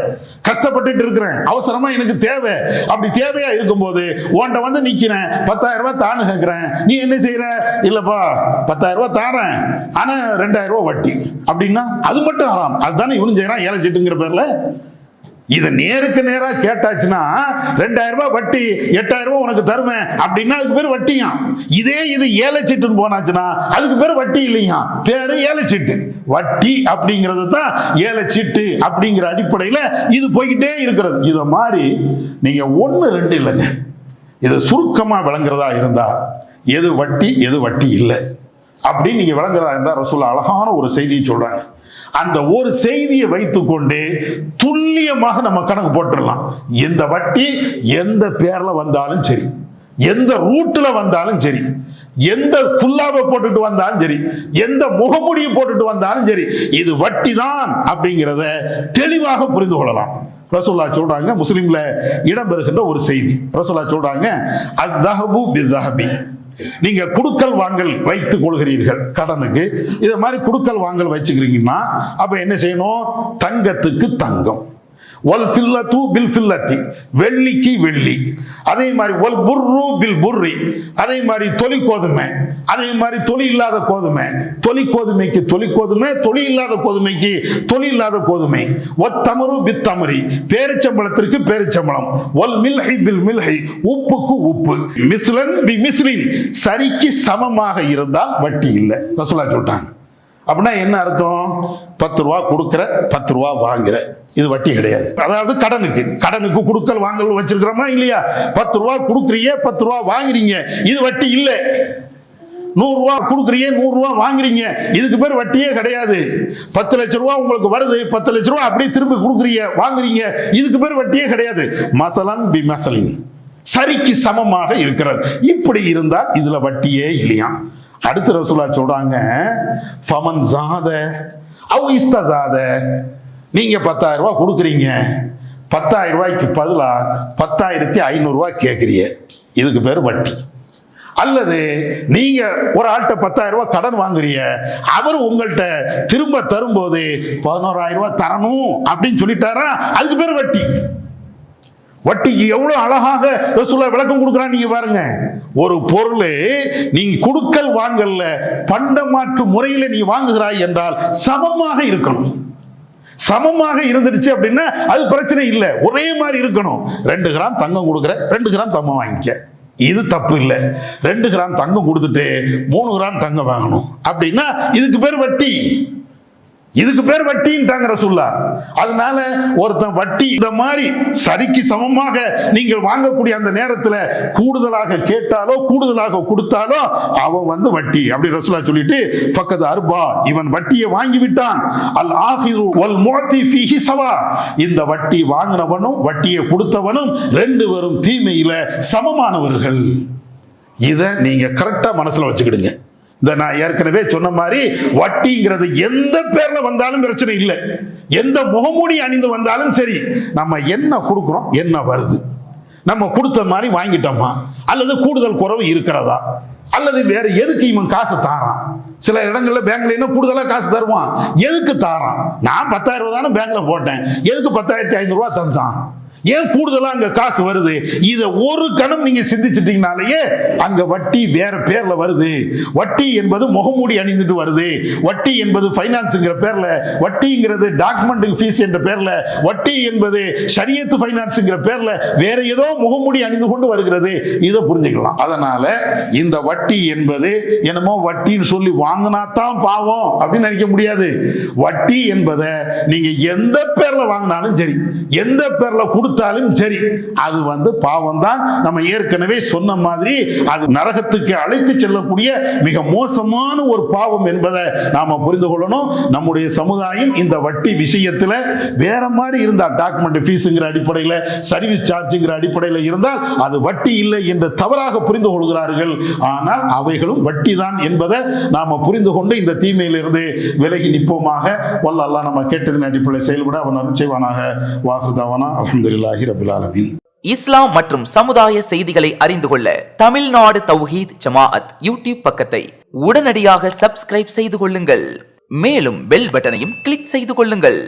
கஷ்டப்பட்டுட்டு இருக்கிறேன், அவசரமா எனக்கு தேவை. அப்படி தேவையா இருக்கும்போது உன்கிட்ட வந்து நிக்கிறேன், 10,000 ரூபாய் தானு கேட்கிறேன், நீ என்ன செய்யற? இல்லப்பா 10,000 ரூபாய் தாரேன், ஆனா 2000 ரூபாய் வட்டி அப்படின்னா அது மட்டும் ஹராம். அதுதானே இவனும் செய்யறான் ஏலச்சீட்டுங்கிற பேர்ல. இதை நேருக்கு நேரா கேட்டாச்சுன்னா 2000 ரூபாய் வட்டி, 8000 ரூபாய் உனக்கு தருவேன் அப்படின்னா அதுக்கு பேர் வட்டியா. இதே இது ஏலச்சீட்டுன்னு போனாச்சுன்னா அதுக்கு பேர் வட்டி இல்லையா, பேரு ஏலச்சீட்டு. வட்டி அப்படிங்கிறது தான் ஏலச்சீட்டு அப்படிங்கிற அடிப்படையில் இது போய்கிட்டே இருக்கிறது. இதை மாதிரி நீங்க 1 2 இல்லைங்க, இதை சுருக்கமா விளங்குறதா இருந்தா எது வட்டி எது வட்டி இல்லை அப்படின்னு நீங்க விளங்குறதா இருந்தா ரசூல் அழகான ஒரு செய்தியை சொல்றாங்க. அந்த ஒரு செய்தியை வைத்துக்கொண்டு துல்லியமாக நம்ம கணக்கு போட்டுடலாம். எந்த வட்டி எந்த பேர்ல வந்தாலும் சரி, எந்த ரூட்ல வந்தாலும் சரி, எந்த குல்லாவை போட்டுட்டு வந்தாலும் சரி, எந்த முகமுடியை போட்டுட்டு வந்தாலும் சரி, இது வட்டி தான் அப்படிங்கிறத தெளிவாக புரிந்து கொள்ளலாம். ரசூலுல்லாஹ் சொல்றாங்க, முஸ்லிம்ல இடம்பெறுகின்ற ஒரு செய்தி. ரசூலுல்லாஹ் சொல்றாங்க, அத்-தஹபு பித்-தஹபி. நீங்க குடுக்கல் வாங்கல் வைத்துக் கொள்கிறீர்கள் கடனுக்கு, இது மாதிரி குடுக்கல் வாங்கல் வச்சுக்கிறீங்கன்னா அப்ப என்ன செய்யணும்? தங்கத்துக்கு தங்கம், வல் ஃபில்லத்து பில் ஃபில்லத்தி, வெள்ளிக்கு வெள்ளி, அதே மாதிரி வல் புர்ரு பில் புர்ரி, அதே மாதிரி தொலி கோதுமை, அதே மாதிரி தொலி இல்லாத கோதுமை, தொலி கோதுமைக்கு தொலி கோதுமை, தொலி இல்லாத கோதுமைக்கு தொலி இல்லாத கோதுமை, வத் தமரு பித் தமரி, பேரிச்சம்பழத்திற்கு பேரிச்சம்பழம், வல் மில்ஹி பில் மில்ஹி, உப்புக்கு உப்பு, மிஸ்லன் பி மிஸ்லின், சரிக்கு சமமாக இருந்தால் வட்டி இல்லை ரசூலுல்லாஹ் சொல்லிட்டாங்க. அப்படின்னா என்ன அர்த்தம்? 10 ரூபா கொடுக்கிற, 10 ரூபா வாங்குற, இது வட்டி கிடையாது. அதாவது கடனுக்கு குடுக்கல் வாங்கல் வச்சிருக்கிறோமா இல்லையா? 10 ரூபா கொடுக்குறீங்க, 10 ரூபா வாங்குறீங்க, இது வட்டி இல்லை. 100 ரூபா கொடுக்குறீங்க, 100 ரூபா வாங்குறீங்க, இதுக்கு பேர் வட்டியே கிடையாது. 10 லட்சம் ரூபா உங்களுக்கு வருது, 10 லட்சம் ரூபா அப்படியே திரும்பி கொடுக்குறீங்க, வாங்குறீங்க, இதுக்கு பேர் வட்டியே கிடையாது. மசலன் பி மசலின், சரிக்கு சமமாக இருக்கிறது. இப்படி இருந்தால் இதுல வட்டியே இல்லையா. அடுத்த ரசூலுல்லாஹ் சொல்றாங்க, ஃபமன் ஜாத அவ் இஸ்தஸாத, நீங்க 10,000 ரூபாய் கொடுக்குறீங்க, 10,000 ரூபாய்க்கு பதிலா 10,500 ரூபாய் கேட்குறீங்க, இதுக்கு பேர் வட்டி. அல்லது நீங்க ஒரு ஆள்கிட்ட 10,000 ரூபாய் கடன் வாங்குறீங்க, அவர் உங்கள்கிட்ட திரும்ப தரும்போது 11,000 ரூபாய் தரணும் அப்படின்னு சொல்லிட்டாரா, அதுக்கு பேர் வட்டி. வட்டிக்கு எவ்வளவு அழகாக ரசூலுல்லாஹ் விளக்கம் கொடுக்குறான் நீங்க பாருங்க. ஒரு பொருள் நீங்க குடுக்கல் வாங்கல்ல பண்டமாற்று முறையில் நீ வாங்குகிறாய் என்றால் சமமாக இருக்கணும். சமமாக இருந்துடுச்சு அப்படின்னா அது பிரச்சனை இல்லை, ஒரே மாதிரி இருக்கணும். 2 கிராம் தங்கம் கொடுக்குற, 2 கிராம் தங்கம் வாங்கிக்க, இது தப்பு இல்லை. 2 கிராம் தங்கம் கொடுத்துட்டு 3 கிராம் தங்கம் வாங்கணும் அப்படின்னா இதுக்கு பேர் வட்டி. இதுக்கு பேர் வட்டின்ட்டாங்க ரசூலுல்லாஹ். அதனால ஒருத்தன் வட்டி இந்த மாதிரி சரிக்கு சமமாக நீங்கள் வாங்கக்கூடிய அந்த நேரத்தில் கூடுதலாக கேட்டாலோ கூடுதலாக கொடுத்தாலோ அவன் வந்து வட்டி அப்படி ரசூலுல்லாஹ் சொல்லிட்டு ஃபக்கத் அர்பா, இவன் வட்டியை வாங்கி விட்டான். அல் ஆஹிரு வல் முஅத்தி ஃபீஹி ஸவா, இந்த வட்டி வாங்கினவனும் வட்டியை கொடுத்தவனும் 2 பேரும் தீமையில சமமானவர்கள். இதை நீங்க கரெக்டா மனசுல வச்சுக்கிடுங்க. இந்த நான் ஏற்கனவே சொன்ன மாதிரி வட்டிங்கிறது எந்த பேர்ல வந்தாலும் பிரச்சனை இல்லை, எந்த முகமூடி அணிந்து வந்தாலும் சரி, நம்ம என்ன கொடுக்குறோம், என்ன வருது, நம்ம கொடுத்த மாதிரி வாங்கிட்டோமா, அல்லது கூடுதல் குறைவு இருக்கிறதா, அல்லது வேற எதுக்கு இவன் காசு தாரான். சில இடங்கள்ல பேங்க்ல என்ன கூடுதலா காசு தருவான், எதுக்கு தாரான்? நான் 10,000 ரூபாய் தானே பேங்க்ல போட்டேன், எதுக்கு 10,500 ரூபாய் தந்தான், ஏன் கூடுதலா அங்க காசு வருது? இத ஒரு கணம் நீங்க சிந்திச்சிட்டீங்கனாலேயே அங்க வட்டி வேற பேர்ல வருது. வட்டி என்பது முகமூடி அணிந்துட்டு வருது, வட்டி என்பது பைனான்ஸ்ங்கிற பேர்ல, வட்டிங்கிறது டாக்குமெண்ட் ஃபீஸ் என்ற பேர்ல, வட்டி என்பது ஷரியத்து பைனான்ஸ்ங்கிற பேர்ல வேற ஏதோ முகமூடி அணிந்து கொண்டு வருகிறது. இதை புரிஞ்சுக்கலாம். அதனால இந்த வட்டி என்பது என்னமோ வட்டின்னு சொல்லி வாங்கினா தான் பாவம் அப்படின்னு நினைக்க முடியாது. வட்டி என்பதை நீங்க எந்த பேர்ல வாங்கினாலும் சரி, எந்த பேர்ல கொடுத்து கொடுத்தாலும் சரி, அது பாவம் தான். நம்ம ஏற்கனவே சொன்ன மாதிரி அது நரகத்துக்கு அழைத்து செல்லக்கூடிய மிக மோசமான ஒரு பாவம் என்பதை நாம புரிந்து கொள்ளணும். நம்முடைய சமுதாயம் இந்த வட்டி விஷயத்துல வேற மாதிரி இருந்தா, டாக்குமெண்ட் ஃபீஸ்ங்கிற அடிப்படையில், சர்வீஸ் சார்ஜ்ங்கிற அடிப்படையில் இருந்தால் அது வட்டி இல்லை என்று தவறாக புரிந்து கொள்கிறார்கள். ஆனால் அவைகளும் வட்டி தான் என்பதை நாம புரிந்து கொண்டு இந்த தீமையிலிருந்து விலகி நிற்போமாக. வல்ல அல்லாஹ் நம்ம கேட்டதின் அடிப்படையில் செயல்பட அவன் அருள் செய்வானாக. வாஹிர் தஅவானா அல்ஹம்துலில்லாஹி ரப்பில் ஆலமீன். இஸ்லாம் மற்றும் சமுதாய செய்திகளை அறிந்து கொள்ள தமிழ்நாடு தௌஹீத் ஜமாஅத் யூடியூப் பக்கத்தை உடனடியாக சப்ஸ்கிரைப் செய்து கொள்ளுங்கள். மேலும் பெல் பட்டனையும் கிளிக் செய்து கொள்ளுங்கள்.